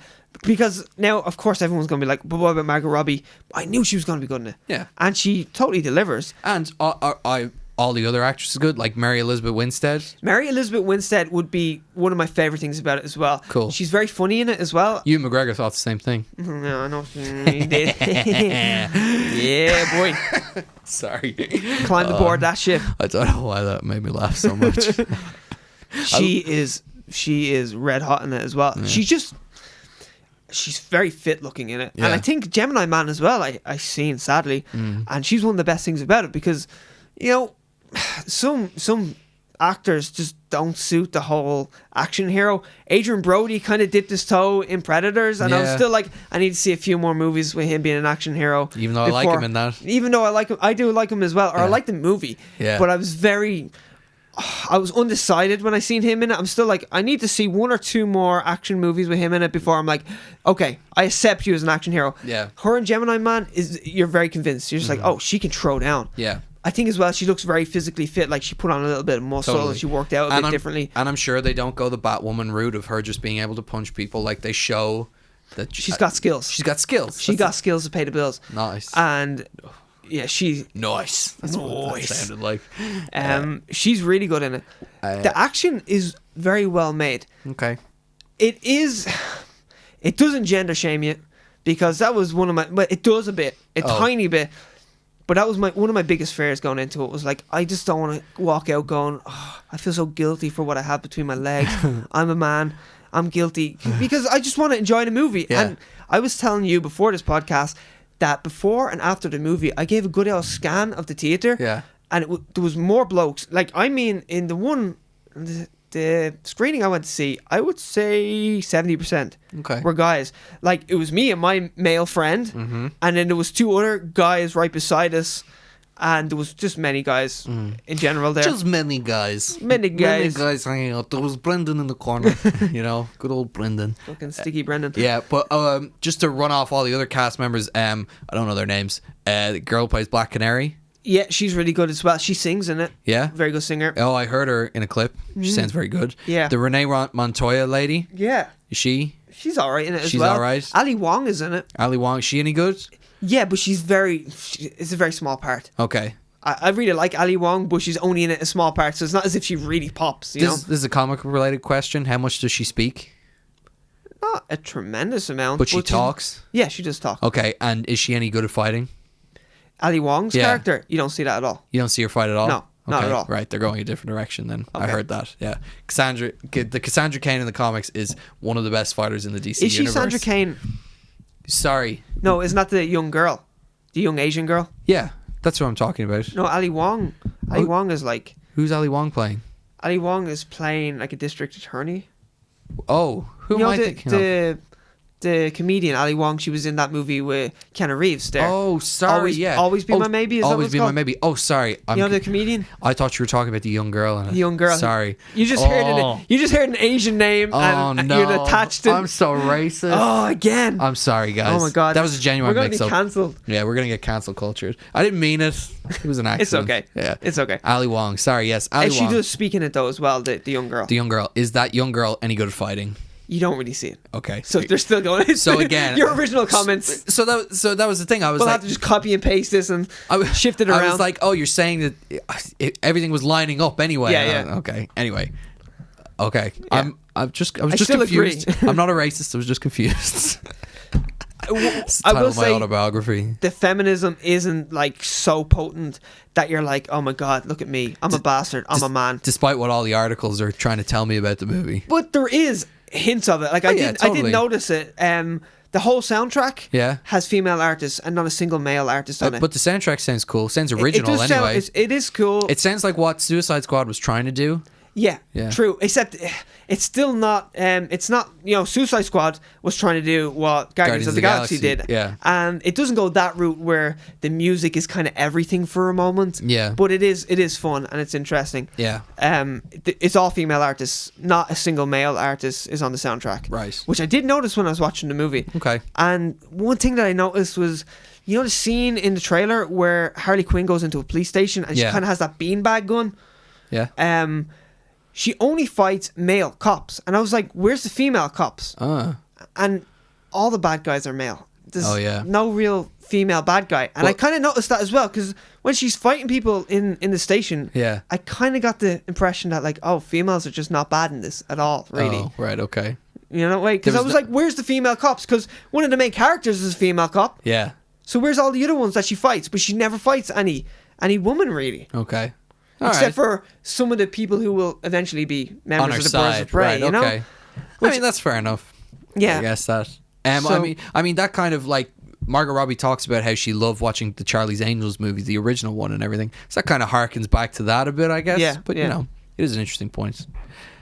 Because now, of course, everyone's going to be like, but what about Margot Robbie? I knew she was going to be good in it. Yeah. And she totally delivers. And all the other actresses are good, like Mary Elizabeth Winstead. Mary Elizabeth Winstead would be one of my favorite things about it as well. Cool. She's very funny in it as well. Ewan McGregor thought the same thing. No, I know. He did. Yeah, boy. Sorry. Climb aboard that ship. I don't know why that made me laugh so much. She is red hot in it as well. Yeah. She's very fit looking in it. Yeah. And I think Gemini Man as well, I seen, sadly. And she's one of the best things about it because, you know, some actors just don't suit the whole action hero. Adrian Brody kind of dipped his toe in Predators, and I was still like, I need to see a few more movies with him being an action hero. Even though I like him in that. Even though I like him, I do like him as well. Or I like the movie. Yeah. But I was undecided when I seen him in it. I'm still like, I need to see one or two more action movies with him in it before I'm like, okay, I accept you as an action hero. Yeah. Her and Gemini Man, you're very convinced. You're just like, oh, she can throw down. Yeah. I think as well, she looks very physically fit. Like she put on a little bit of muscle and she worked out a bit differently. And I'm sure they don't go the Batwoman route of her just being able to punch people. Like they show that she's got skills. She's got skills. She got skills to pay the bills. Nice. And yeah, nice. That's what that sounded like. She's really good in it. The action is very well made. Okay. It doesn't gender shame you, because that was one of my. But it does a tiny bit. But that was one of my biggest fears going into it. Was like, I just don't want to walk out going, oh, I feel so guilty for what I have between my legs. I'm a man. I'm guilty because I just want to enjoy the movie. Yeah. And I was telling you before this podcast that before and after the movie, I gave a good old scan of the theater. Yeah. And there was more blokes. Like, I mean, in the screening I went to see, I would say 70% were guys. Like, it was me and my male friend, and then there was two other guys right beside us, and there was just many guys in general there. Just many guys. Many guys hanging out. There was Brendan in the corner, you know, good old Brendan. Fucking sticky Brendan. Yeah, but just to run off all the other cast members, I don't know their names. The girl who plays Black Canary. Yeah, she's really good as well. She sings in it. Yeah? Very good singer. Oh, I heard her in a clip. She sounds very good. Yeah. The Renee Montoya lady. Yeah. Is she? She's alright in it as well. She's alright. Ali Wong is in it. Ali Wong, is she any good? Yeah, but it's a very small part. Okay. I really like Ali Wong, but she's only in it a small part, so it's not as if she really pops, you know? This is a comic-related question. How much does she speak? Not a tremendous amount. But she talks? Yeah, she does talk. Okay, and is she any good at fighting? Ali Wong's character, you don't see that at all. You don't see her fight at all? No, not at all. Right, they're going a different direction then. Okay. I heard that, yeah. The Cassandra Cain in the comics is one of the best fighters in the DC universe. Is she Sandra Cain? Sorry. No, isn't that the young girl? The young Asian girl? Yeah, that's what I'm talking about. No, Ali Wong. Ali Wong is like... Who's Ali Wong playing? Ali Wong is playing like a district attorney. Oh, who am I thinking of? The comedian Ali Wong, she was in that movie with Keanu Reeves there. Oh, sorry, Always Be My Maybe, is Always Be My Maybe. Oh, sorry. You know the comedian? I thought you were talking about the young girl in it. The young girl. Sorry. You just heard an Asian name and you're attached to... I'm so racist. Oh, again. I'm sorry, guys. Oh my God. That was a genuine mix-up. We're going to be cancelled. Yeah, we're going to get cancel cultured. I didn't mean it. It was an accident. It's okay. Yeah. It's okay. Ali Wong. Sorry, yes. Ali Wong. She does speak in it though as well, the young girl. The young girl. Is that young girl any good at fighting? You don't really see it. Okay. So they're still going. So again, your original comments. So that was the thing. I was we'll like, have to just copy and paste this and shift it around. I was like, oh, you're saying that everything was lining up anyway. Yeah. Okay. Anyway. Okay. Yeah. I was just confused. I'm not a racist. I was just confused. I will say autobiography. The feminism isn't like so potent that you're like, oh my god, look at me, I'm a bastard, I'm a man. Despite what all the articles are trying to tell me about the movie. But there is hints of it. Like I did notice it. The whole soundtrack has female artists and not a single male artist on it. But the soundtrack sounds cool. Sounds original anyway. It is cool. It sounds like what Suicide Squad was trying to do. Yeah, true. Except it's still not. It's not. Suicide Squad was trying to do what Guardians of the Galaxy did. Yeah, and it doesn't go that route where the music is kind of everything for a moment. Yeah, but it is fun and it's interesting. Yeah. It's all female artists. Not a single male artist is on the soundtrack. Right. Which I did notice when I was watching the movie. Okay. And one thing that I noticed was, the scene in the trailer where Harley Quinn goes into a police station and she kind of has that beanbag gun. Yeah. She only fights male cops, and I was like, "Where's the female cops?" And all the bad guys are male. There's no real female bad guy, and I kind of noticed that as well because when she's fighting people in the station, I kind of got the impression that like, females are just not bad in this at all, really. Oh, right, okay. Because I was like, "Where's the female cops?" Because one of the main characters is a female cop. Yeah. So where's all the other ones that she fights? But she never fights any woman really. Okay. Except for some of the people who will eventually be members of the Birds of Prey, right, okay. I mean, that's fair enough. Yeah. I guess that. I mean, that kind of like, Margot Robbie talks about how she loved watching the Charlie's Angels movies, the original one and everything. So that kind of harkens back to that a bit, I guess. Yeah. But, it is an interesting point.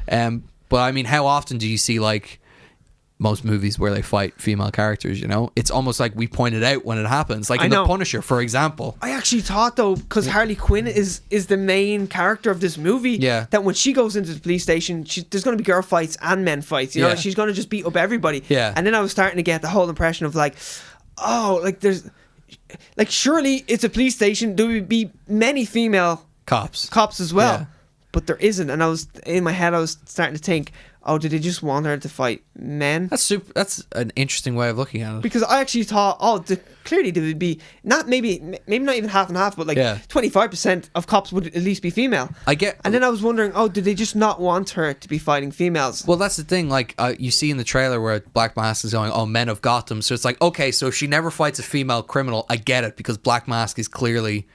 But, I mean, how often do you see, like, most movies where they fight female characters, It's almost like we pointed out when it happens. Like in The Punisher, for example. I actually thought, though, because Harley Quinn is the main character of this movie, that when she goes into the police station, there's going to be girl fights and men fights. She's going to just beat up everybody. Yeah. And then I was starting to get the whole impression of like, there's... Like, surely it's a police station. There would be many female... Cops as well. Yeah. But there isn't. And in my head, I was starting to think... did they just want her to fight men? That's an interesting way of looking at it. Because I actually thought, clearly there would be maybe not even half and half, but like 25% of cops would at least be female. And then I was wondering, did they just not want her to be fighting females? Well, that's the thing. Like you see in the trailer where Black Mask is going, men of Gotham. So it's like, okay, so if she never fights a female criminal, I get it because Black Mask is clearly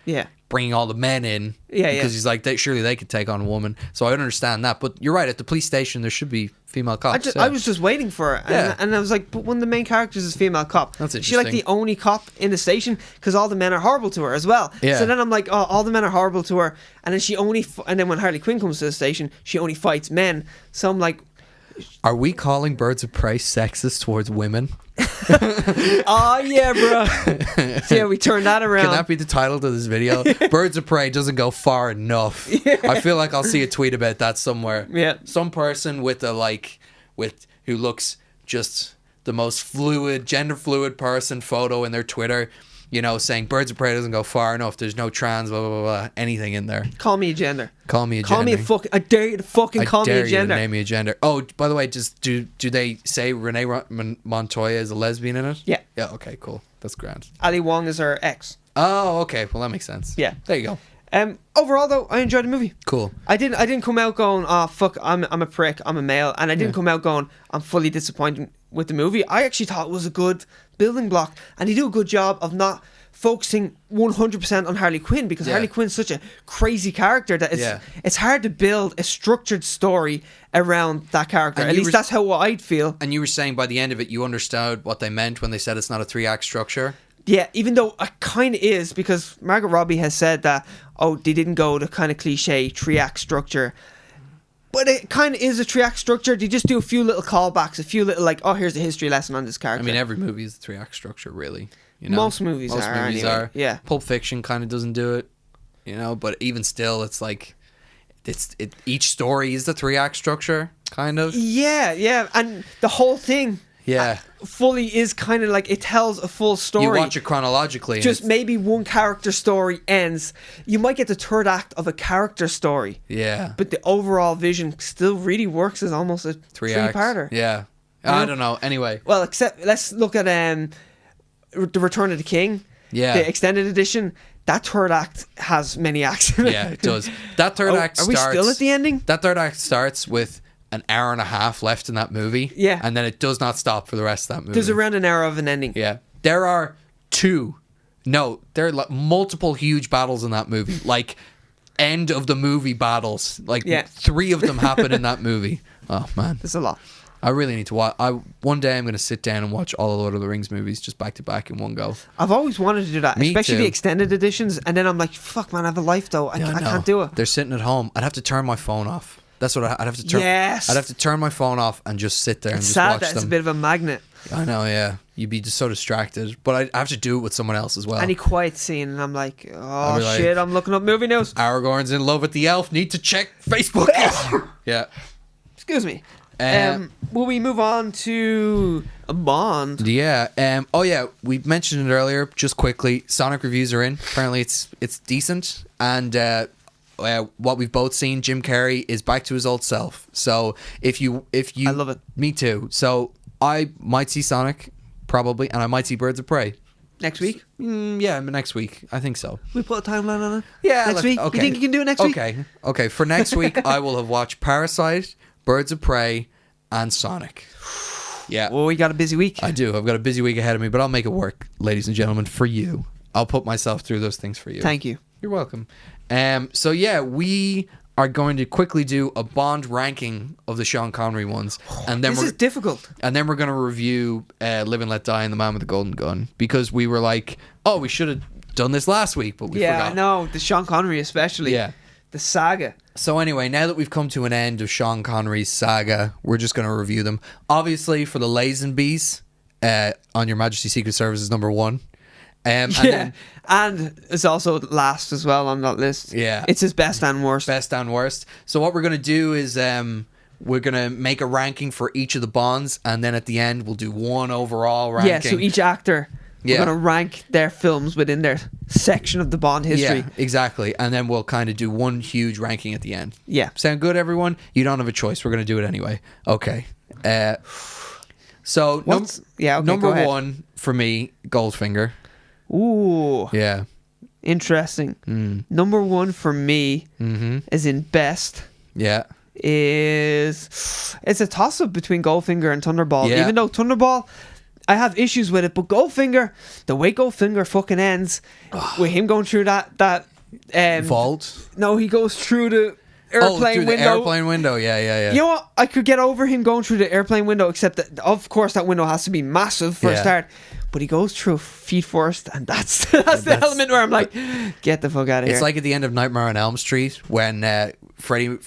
bringing all the men in because he's like, surely they could take on a woman. So I don't understand that. But you're right, at the police station there should be female cops. I was just waiting for it, and I was like, but one of the main characters is a female cop. That's interesting. She's like the only cop in the station because all the men are horrible to her as well. So then I'm like, all the men are horrible to her, and then and then when Harley Quinn comes to the station, she only fights men. So I'm like, are we calling Birds of Prey sexist towards women? Oh yeah, bro. See how we turn that around. Can that be the title to this video? Birds of Prey doesn't go far enough. I feel like I'll see a tweet about that somewhere. Some person with who looks just the most gender fluid person photo in their Twitter, saying Birds of Prey doesn't go far enough. There's no trans, blah, blah, blah, blah, anything in there. Call me a gender. Call me a gender. I dare you to fucking call me a gender. I dare you to name me a gender. Oh, by the way, just do they say Renee Montoya is a lesbian in it? Yeah. Yeah, okay, cool. That's grand. Ali Wong is her ex. Oh, okay. Well, that makes sense. Yeah. There you go. Overall, though, I enjoyed the movie. Cool. I didn't come out going, oh, fuck, I'm a prick, I'm a male. And I didn't come out going, I'm fully disappointed with the movie. I actually thought it was a good building block. And they do a good job of not focusing 100% on Harley Quinn because Harley Quinn's such a crazy character that it's hard to build a structured story around that character. At least that's how I'd feel. And you were saying by the end of it, you understood what they meant when they said it's not a 3-act structure? Yeah, even though it kind of is, because Margot Robbie has said that, they didn't go the kind of cliche 3-act structure. But it kind of is a 3-act structure. They just do a few little callbacks, a few little here's a history lesson on this character. I mean, every movie is a 3-act structure, really. Most movies are. Yeah. Pulp Fiction kind of doesn't do it, but even still, it's like, each story is the 3-act structure, kind of. Yeah. And the whole thing... Yeah. Fully is kind of like it tells a full story. You watch it chronologically. Just maybe one character story ends. You might get the third act of a character story. Yeah. But the overall vision still really works as almost a 3-parter. Yeah. I don't know. Anyway. Well, except let's look at The Return of the King. Yeah. The extended edition. That third act has many acts in it. Yeah, it does. That third act starts... Are we still at the ending? That third act starts with an hour and a half left in that movie. Yeah. And then it does not stop for the rest of that movie. There's around an hour of an ending. Yeah. There are multiple huge battles in that movie. Like, end of the movie battles. Like, 3 of them happen in that movie. Oh, man. There's a lot. I really need to watch. One day I'm going to sit down and watch all the Lord of the Rings movies just back to back in one go. I've always wanted to do that, especially the extended editions. And then I'm like, fuck, man, I have a life though. I can't do it. They're sitting at home. I'd have to turn my phone off. That's what I'd have to turn. Yes. I'd have to turn my phone off and just sit there and just sad watch that them. it's a bit of a magnet. I know, yeah. You'd be just so distracted. But I have to do it with someone else as well. Any quiet scene, and I'm like, oh shit, I'm looking up movie news. Aragorn's in love with the elf. Need to check Facebook. Yeah. Excuse me. Will we move on to a Bond? Yeah. Oh yeah. We mentioned it earlier. Just quickly, Sonic reviews are in. Apparently, it's decent. And what we've both seen, Jim Carrey is back to his old self. So if you, I love it. Me too. So I might see Sonic probably, and I might see Birds of Prey next week. Yeah, next week. I think so. We put a timeline on it. Yeah, next week. Okay. You think you can do it next week? Okay. For next week, I will have watched Parasite, Birds of Prey, and Sonic. Yeah. Well, we got a busy week. I do. I've got a busy week ahead of me, but I'll make it work, ladies and gentlemen, for you. I'll put myself through those things for you. Thank you. You're welcome. So yeah, we are going to quickly do a Bond ranking of the Sean Connery ones, and then this is difficult. And then we're going to review Live and Let Die and The Man with the Golden Gun, because we were like, oh, we should have done this last week, but we forgot. Yeah, I know. The Sean Connery especially. Yeah. The saga. So anyway, now that we've come to an end of Sean Connery's saga, we're just going to review them. Obviously, for the Lazenbys, On Your Majesty's Secret Service is number 1. And it's also last as well on that list. Yeah. It's his best and worst. Best and worst. So what we're going to do is we're going to make a ranking for each of the Bonds, and then at the end we'll do one overall ranking. Yeah, so each actor... We're going to rank their films within their section of the Bond history. Yeah, exactly. And then we'll kind of do one huge ranking at the end. Yeah. Sound good, everyone? You don't have a choice. We're going to do it anyway. Okay. So, number 1 for me, Goldfinger. Ooh. Yeah. Interesting. Number 1 for me is in best. Yeah. It's a toss-up between Goldfinger and Thunderball. Yeah. Even though Thunderball... I have issues with it, but Goldfinger, the way Goldfinger fucking ends, with him going through that vault. No, he goes through the airplane window. The airplane window, yeah. You know what? I could get over him going through the airplane window, except that, of course, that window has to be massive for a start. But he goes through feet first, and that's the element where I'm like, get the fuck out of here. It's like at the end of Nightmare on Elm Street when Freddy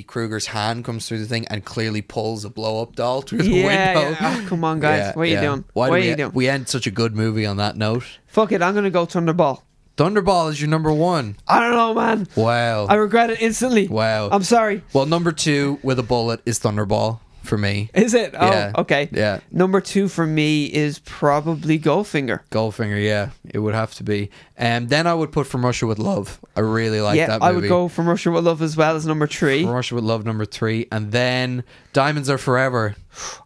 Krueger's hand comes through the thing and clearly pulls a blow-up doll through the window. Yeah. Oh, come on, guys. What are you doing? What are you doing? We end such a good movie on that note. Fuck it, I'm going to go Thunderball. Thunderball is your number 1. I don't know, man. Wow. I regret it instantly. Wow. I'm sorry. Well, number 2 with a bullet is Thunderball for me. Is it? Oh, yeah. Okay. Yeah. Number 2 for me is probably Goldfinger. Goldfinger, yeah. It would have to be. Then I would put From Russia with Love. I really like that movie. I would go From Russia with Love as well as number 3. From Russia with Love, number 3. And then Diamonds Are Forever.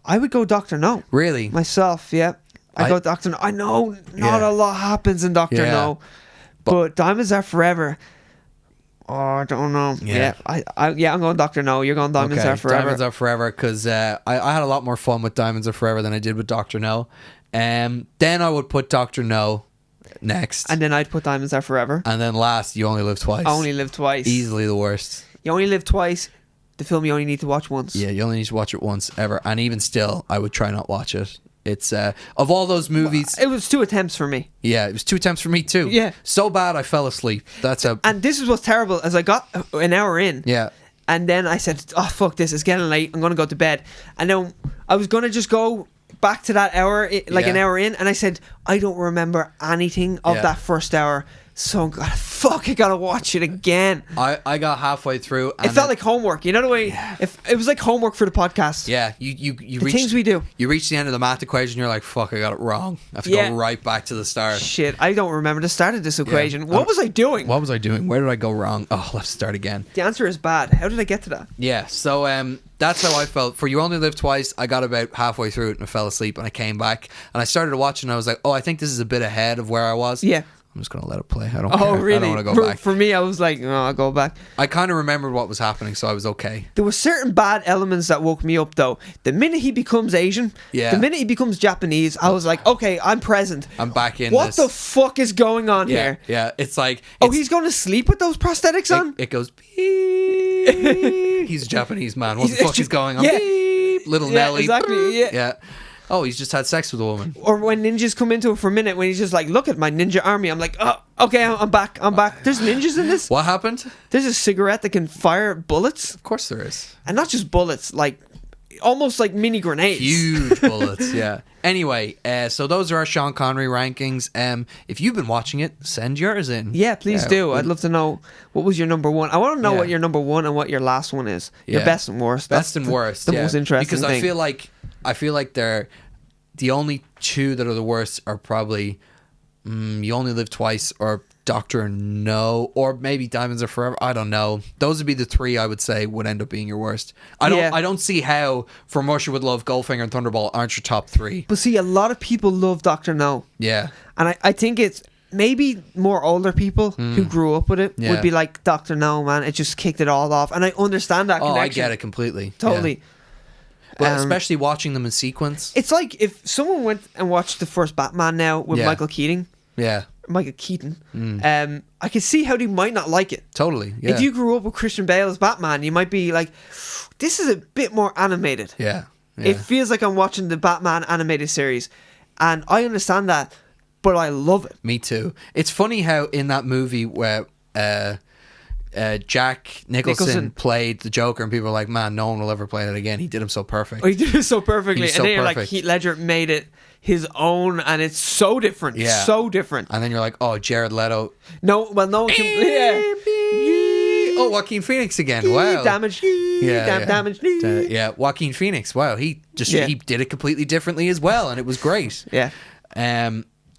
I would go Dr. No. Really? Myself, yeah. I go Dr. No. I know not a lot happens in Dr. No. But Diamonds Are Forever. Oh, I don't know. Yeah. I'm going Dr. No. You're going Diamonds Are Forever. Diamonds Are Forever, because I had a lot more fun with Diamonds Are Forever than I did with Dr. No. Then I would put Dr. No next. And then I'd put Diamonds Are Forever. And then last, You Only Live Twice. Only Live Twice. Easily the worst. You Only Live Twice. The film you only need to watch once. Yeah, you only need to watch it once ever. And even still, I would try not watch it. It's of all those movies, it was 2 attempts for me. Yeah, it was 2 attempts for me too. Yeah, so bad I fell asleep. And this is what's terrible. As I got an hour in, yeah, and then I said, "Oh fuck this! It's getting late. I'm gonna go to bed." And then I was gonna just go back to that hour, an hour in, and I said, "I don't remember anything of that first hour." So I gotta watch it again. I got halfway through. And it felt like homework. You know the way? Yeah. If it was like homework for the podcast. Yeah, you reached, things we do. You reach the end of the math equation. You're like, fuck, I got it wrong. I have to go right back to the start. Shit, I don't remember the start of this equation. Yeah. What was I doing? Where did I go wrong? Oh, let's start again. The answer is bad. How did I get to that? Yeah, so that's how I felt. For You Only Live Twice, I got about halfway through it and I fell asleep, and I came back and I started to watch it and I was like, oh, I think this is a bit ahead of where I was. Yeah. I'm just gonna let it play. I don't. Oh, care. really? I don't want to go back. For me, I was like, no, I'll go back. I kind of remembered what was happening, so I was okay. There were certain bad elements that woke me up, though. The minute he becomes Asian, the minute he becomes Japanese, I was like, okay, I'm present. I'm back in. What the fuck is going on here? Yeah, it's like. He's going to sleep with those prosthetics on. It goes. Beep. He's a Japanese man. What the fuck is going on? Yeah. Beep. Little Nelly. Exactly. Yeah. Oh, he's just had sex with a woman. Or when ninjas come into it for a minute, when he's just like, look at my ninja army. I'm like, oh, okay, I'm back. There's ninjas in this. What happened? There's a cigarette that can fire bullets. Of course there is. And not just bullets, like almost like mini grenades. Huge bullets, yeah. Anyway, so those are our Sean Connery rankings. If you've been watching it, send yours in. Yeah, please do. I'd love to know what was your number one. I want to know what your number one and what your last one is. Your best and worst. Best and worst. The most interesting because thing. I feel like they're the only two that are the worst are probably You Only Live Twice or Doctor No, or maybe Diamonds Are Forever. I don't know. Those would be the three I would say would end up being your worst. I don't see how From Russia with Love, Goldfinger and Thunderball aren't your top three. But see, a lot of people love Doctor No. Yeah. And I think it's maybe more older people who grew up with it would be like, Doctor No, man, it just kicked it all off. And I understand that connection. I get it completely. Totally. Yeah. But especially watching them in sequence. It's like if someone went and watched the first Batman now with Michael Keaton. Yeah. Michael Keaton. I could see how they might not like it. Totally. Yeah. If you grew up with Christian Bale as Batman, you might be like, this is a bit more animated. Yeah. It feels like I'm watching the Batman animated series. And I understand that, but I love it. Me too. It's funny how in that movie where Jack Nicholson played the Joker and people were like, man, no one will ever play that again. He did him so perfect. He did it so perfectly. And then you're like, Heath Ledger made it his own and it's so different. Yeah. So different. And then you're like, oh, Jared Leto. No one can... Oh, Joaquin Phoenix again. Wow. Damage. Damage. Yeah, Joaquin Phoenix. Wow, he did it completely differently as well, and it was great. Yeah.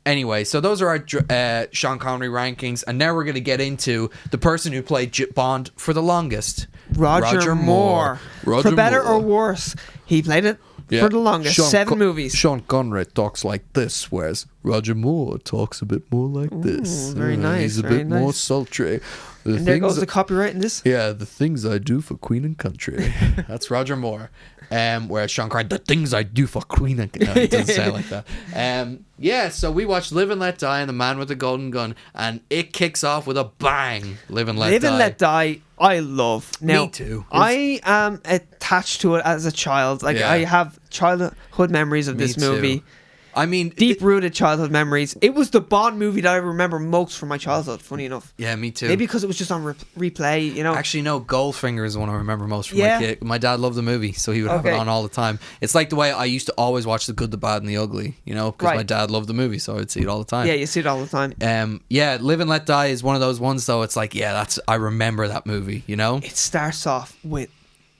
Anyway, so those are our Sean Connery rankings, and now we're going to get into the person who played Bond for the longest, Roger Moore. For better or worse, he played it for the longest. 7 movies. Sean Connery talks like this, whereas Roger Moore talks a bit more like this. Very nice. He's a bit more sultry. And there goes the copyright in this. Yeah, the things I do for Queen and Country. That's Roger Moore. Whereas Sean Connery, the things I do for Queen and Country. No, it doesn't sound like that. So we watched Live and Let Die and The Man with the Golden Gun, and it kicks off with a bang. Live and Let Die. Live and Let Die, I love. Now, me too. I am attached to it as a child. Like, I have childhood memories of this movie. I mean, deep-rooted childhood memories. It was the Bond movie that I remember most from my childhood, funny enough. Yeah, me too. Maybe because it was just on replay, you know. Actually, no, Goldfinger is the one I remember most from my kid. My dad loved the movie, so he would have it on all the time. It's like the way I used to always watch The Good, the Bad, and the Ugly, you know, because my dad loved the movie, so I would see it all the time. Yeah, you see it all the time. Live and Let Die is one of those ones, though. It's like, I remember that movie, you know? It starts off with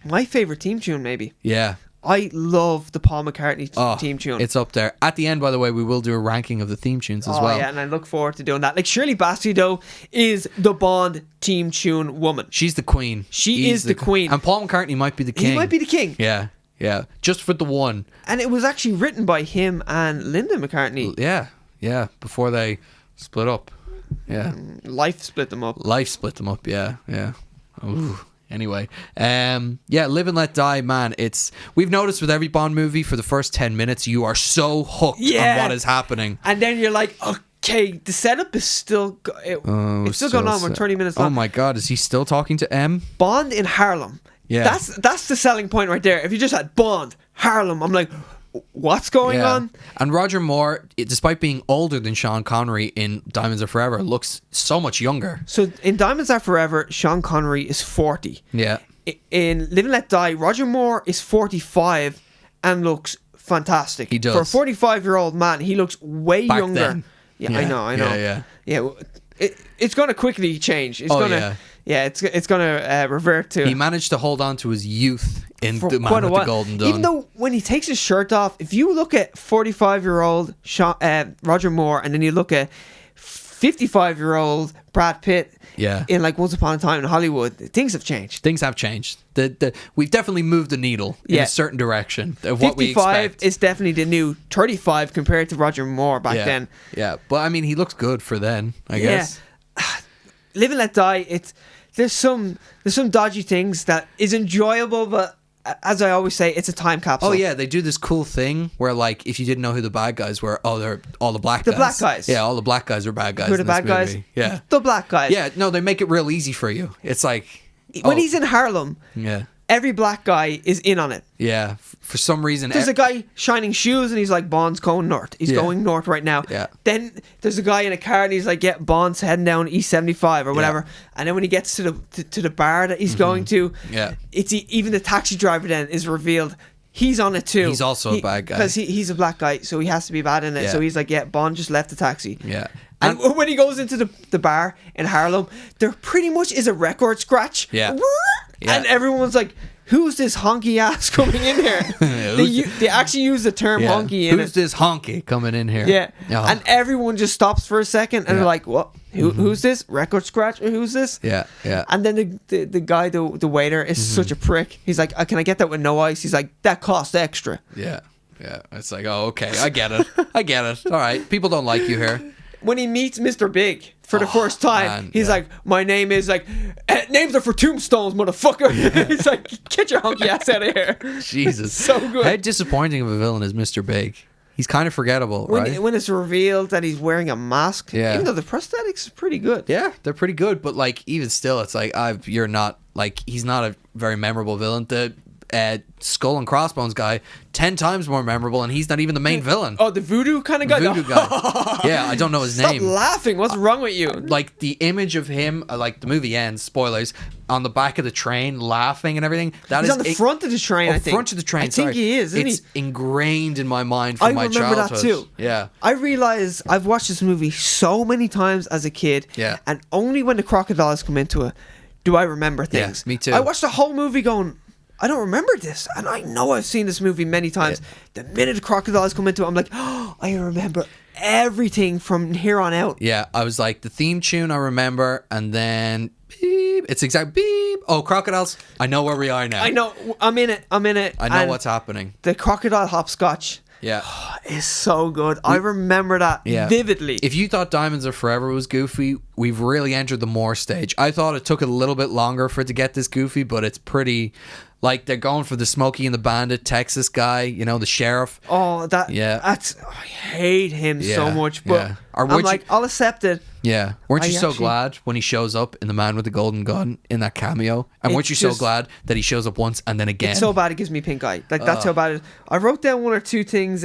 my favourite theme tune, maybe. Yeah. I love the Paul McCartney theme tune. It's up there. At the end, by the way, we will do a ranking of the theme tunes as well. Yeah, and I look forward to doing that. Like, Shirley Bassey, though, is the Bond theme tune woman. She's the queen. She is the queen. And Paul McCartney might be the king. He might be the king. Yeah, yeah. Just for the one. And it was actually written by him and Linda McCartney. Yeah. Before they split up. Yeah. Life split them up. Yeah. Ooh. Anyway, Live and Let Die, man. We've noticed with every Bond movie, for the first 10 minutes, you are so hooked on what is happening, and then you're like, okay, the setup is still it's still going on. We're 30 minutes long. Oh my god, is he still talking to M? Bond in Harlem. Yeah, that's the selling point right there. If you just had Bond Harlem, I'm like, what's going on? And Roger Moore, despite being older than Sean Connery in Diamonds Are Forever, looks so much younger. So in Diamonds Are Forever, Sean Connery is 40. Yeah. In Live and Let Die, Roger Moore is 45 and looks fantastic. He does. For a 45-year-old man, he looks way Back younger. Then. Yeah, I know. Yeah. It's going to quickly change. It's going to revert to... He managed to hold on to his youth in The Man with the Golden Gun. Even though when he takes his shirt off, if you look at 45-year-old Roger Moore and then you look at 55-year-old Brad Pitt. Yeah. In like Once Upon a Time in Hollywood, things have changed. Things have changed. We've definitely moved the needle in a certain direction of what we expect. 55 is definitely the new 35 compared to Roger Moore back then. Yeah, but I mean, he looks good for then, I guess. Live and Let Die. There's some dodgy things that is enjoyable, but as I always say, it's a time capsule. Oh yeah, they do this cool thing where like if you didn't know who the bad guys were, they're all the black guys. The black guys. Yeah, all the black guys are bad guys. Who are the bad guys? Yeah, the black guys. Yeah, no, they make it real easy for you. It's like when he's in Harlem. Yeah. Every black guy is in on it. Yeah, for some reason. There's a guy shining shoes and he's like, Bond's going north. He's going north right now. Yeah. Then there's a guy in a car and he's like, yeah, Bond's heading down East 75 or whatever. And then when he gets to the bar that he's going to, it's even the taxi driver then is revealed. He's on it too. He's also a bad guy. Because he's a black guy, so he has to be bad in it. So he's like, yeah, Bond just left the taxi. Yeah. And when he goes into the bar in Harlem, there pretty much is a record scratch. Yeah. And everyone's like, who's this honky ass coming in here? They actually use the term honky in it. Who's this honky coming in here? Yeah. Oh. And everyone just stops for a second and they're like, what? Who's this? Record scratch? Or who's this? Yeah, yeah. And then the guy, the waiter, is such a prick. He's like, can I get that with no ice? He's like, that costs extra. Yeah, yeah. It's like, oh, okay. I get it. I get it. All right. People don't like you here. When he meets Mr. Big for the first time, he's like, my name is like, names are for tombstones, motherfucker. He's like, get your hunky ass out of here. Jesus. So good. How disappointing of a villain is Mr. Big? He's kind of forgettable, right? When it's revealed that he's wearing a mask, even though the prosthetics are pretty good. Yeah, they're pretty good, but like even still, it's like you're not like he's not a very memorable villain. The Skull and Crossbones guy, 10 times more memorable, and he's not even the main villain. Oh, the voodoo kind of guy? Voodoo guy. Yeah, I don't know his name. Stop laughing. What's wrong with you? Like, the image of him, like, the movie ends, spoilers, on the back of the train, laughing and everything. He's on the front of the train, I think. Front of the train, I think he is, isn't It's ingrained in my mind from my childhood. I remember that too. Yeah. I realize I've watched this movie so many times as a kid, and only when the crocodiles come into it do I remember things. Yeah, me too. I watched the whole movie going, I don't remember this, and I know I've seen this movie many times. The minute the crocodiles come into it, I'm like, oh, I remember everything from here on out. Yeah, I was like, the theme tune I remember, and then beep, it's exact beep. Oh, crocodiles, I know where we are now. I know, I'm in it. I know what's happening. The crocodile hopscotch. Yeah. It's so good. I remember that vividly. If you thought Diamonds Are Forever was goofy, we've really entered the more stage. I thought it took a little bit longer for it to get this goofy, but it's pretty... Like, they're going for the Smokey and the Bandit Texas guy, you know, the sheriff. Oh, that's... I hate him so much, but I'm like, I'll accept it. Yeah. Weren't you so glad when he shows up in The Man with the Golden Gun in that cameo? And weren't you so glad that he shows up once and then again? It's so bad it gives me pink eye. Like, that's how bad it is. I wrote down one or two things...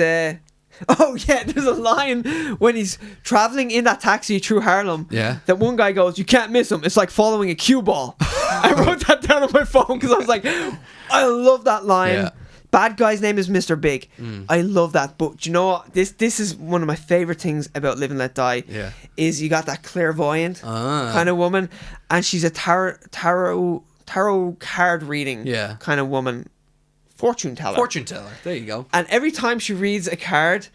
Oh yeah, there's a line when he's traveling in that taxi through Harlem. Yeah. That one guy goes, "You can't miss him. It's like following a cue ball." I wrote that down on my phone because I was like, I love that line. Yeah. Bad guy's name is Mr. Big. I love that. But you know what? This is one of my favorite things about Live and Let Die. Yeah. Is you got that clairvoyant kind of woman, and she's a tarot card reading kind of woman. Fortune teller. There you go. And every time she reads a card,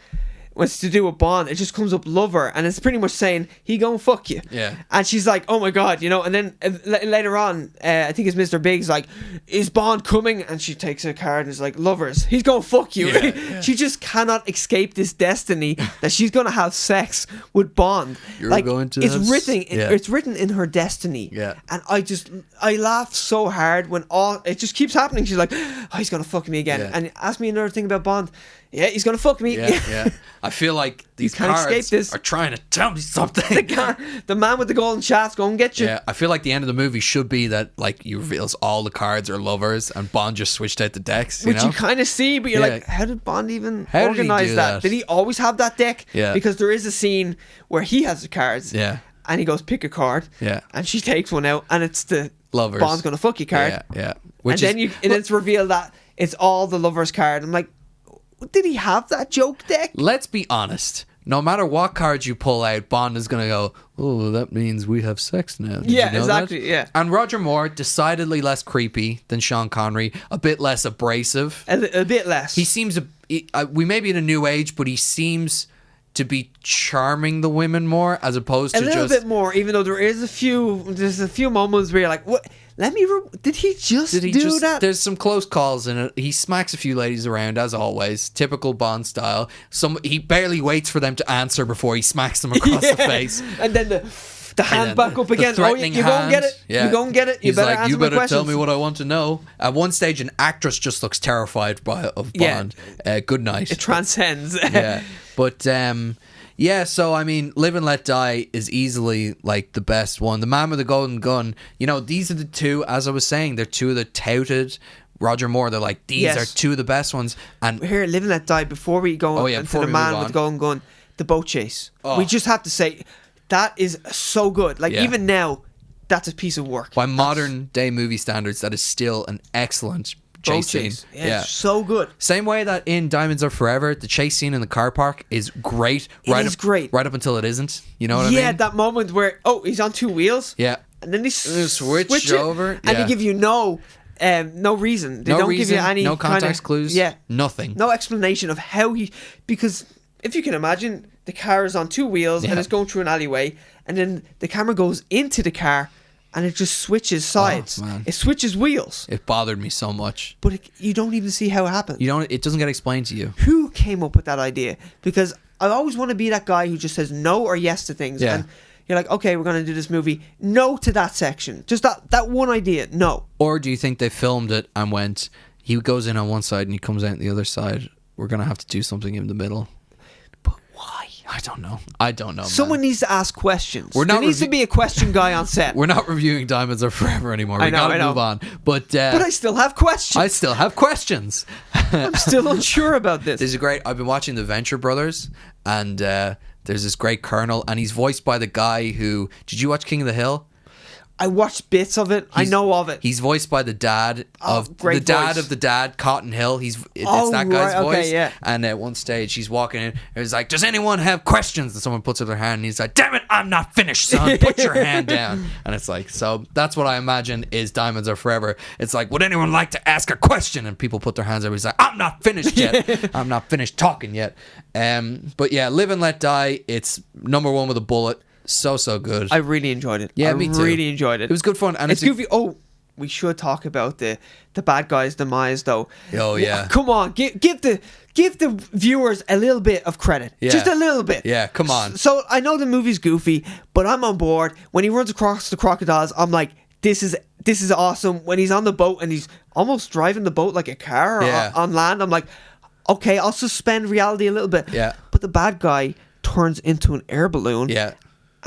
when it's to do with Bond, it just comes up lover, and it's pretty much saying he gonna fuck you. Yeah. And she's like, oh my god, you know. And then later on, I think it's Mr. Big's like, is Bond coming? And she takes a card and is like, lovers, he's gonna fuck you. Yeah. She just cannot escape this destiny that she's gonna have sex with Bond. You're like, going to. It's written in her destiny. Yeah. And I laugh so hard when it just keeps happening. She's like, oh, he's gonna fuck me again. Yeah. And ask me another thing about Bond. Yeah, he's gonna fuck me. Yeah. I feel like these cards are trying to tell me something. The man with the golden shaft's gonna get you. Yeah, I feel like the end of the movie should be that like he reveals all the cards are lovers and Bond just switched out the decks. Which you kind of see, but you're like, how did Bond even organize that? Did he always have that deck? Yeah. Because there is a scene where he has the cards. Yeah. And he goes, pick a card. Yeah. And she takes one out, and it's the lovers. Bond's gonna fuck you card. Yeah. And it's revealed that it's all the lovers card. I'm like, did he have that joke deck? Let's be honest. No matter what cards you pull out, Bond is going to go, oh, that means we have sex now. Did you know exactly. That? Yeah. And Roger Moore, decidedly less creepy than Sean Connery, a bit less abrasive. A bit less. He seems, we may be in a new age, but he seems to be charming the women more as opposed to a little bit more, even though there's a few moments where you're like, what? Did he just do that? There's some close calls in it. He smacks a few ladies around, as always, typical Bond style. He barely waits for them to answer before he smacks them across the face. And then the hand back up again. Oh, you go and get it. Yeah. You go and get it. You better answer you better my questions. tell me what I want to know. At one stage, an actress just looks terrified of Bond. Good night. It transcends. Yeah. But yeah, so I mean, Live and Let Die is easily like the best one. The Man with the Golden Gun, you know, these are the two, as I was saying, they're two of the touted Roger Moore. They're like, these are two of the best ones. And here, Live and Let Die, before we go into The Man with the Golden Gun, the boat chase. We just have to say, that is so good. Like, even now, that's a piece of work. By modern day movie standards, that is still an excellent chase scene. Yeah, so good. Same way that in Diamonds Are Forever, the chase scene in the car park is great. Great. Right up until it isn't. You know what I mean? Yeah, that moment where, he's on two wheels. Yeah. And then they switch over. And they give you no reason. They don't give you any no context clues. Yeah. Nothing. No explanation of how because if you can imagine, the car is on two wheels and it's going through an alleyway, and then the camera goes into the car and it just switches sides. Oh, man. It switches wheels. It bothered me so much. But you don't even see how it happened. It doesn't get explained to you. Who came up with that idea? Because I always want to be that guy who just says no or yes to things. Yeah. And you're like, okay, we're going to do this movie. No to that section. Just that one idea. No. Or do you think they filmed it and went, he goes in on one side and he comes out on the other side. We're going to have to do something in the middle. But why? I don't know. Someone needs to ask questions. There needs to be a question guy on set. We're not reviewing Diamonds Are Forever anymore. We gotta move on. But I still have questions. I'm still unsure about this. This is great. I've been watching The Venture Brothers, and there's this great colonel, and he's voiced by the guy who... Did you watch King of the Hill? I watched bits of it. I know of it. He's voiced by the dad of the dad, Cotton Hill. It's that guy's voice. Okay, yeah. And at one stage, he's walking in. And he's like, "Does anyone have questions?" And someone puts up their hand, and he's like, "Damn it, I'm not finished, son. Put your hand down." And it's like, so that's what I imagine is Diamonds Are Forever. It's like, would anyone like to ask a question? And people put their hands up. He's like, "I'm not finished yet. I'm not finished talking yet." But yeah, Live and Let Die. It's number one with a bullet. So good. I really enjoyed it. Yeah, me too. I really enjoyed it. It was good fun. And it's goofy. We should talk about the bad guy's demise, though. Oh yeah. Come on, give the viewers a little bit of credit. Yeah. Just a little bit. Yeah, come on. So I know the movie's goofy, but I'm on board. When he runs across the crocodiles, I'm like, this is awesome. When he's on the boat and he's almost driving the boat like a car on land, I'm like, okay, I'll suspend reality a little bit. Yeah. But the bad guy turns into an air balloon. Yeah.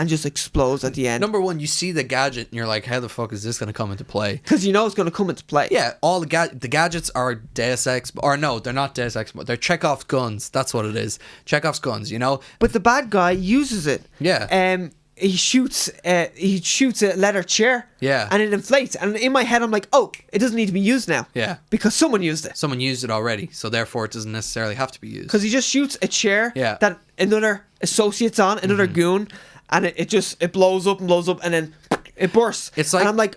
And just explodes at the end. Number one, you see the gadget and you're like, how the fuck is this going to come into play? Because you know it's going to come into play. Yeah, all the gadgets are Deus Ex, or no, they're not Deus Ex, they're Chekhov's guns. That's what it is. Chekhov's guns, you know? But the bad guy uses it. Yeah. He shoots a leather chair. Yeah. And it inflates. And in my head, I'm like, oh, it doesn't need to be used now. Yeah. Because someone used it. Someone used it already, so therefore it doesn't necessarily have to be used. Because he just shoots a chair that another associate's on, another goon, and it blows up, and then it bursts. It's like, and I'm like,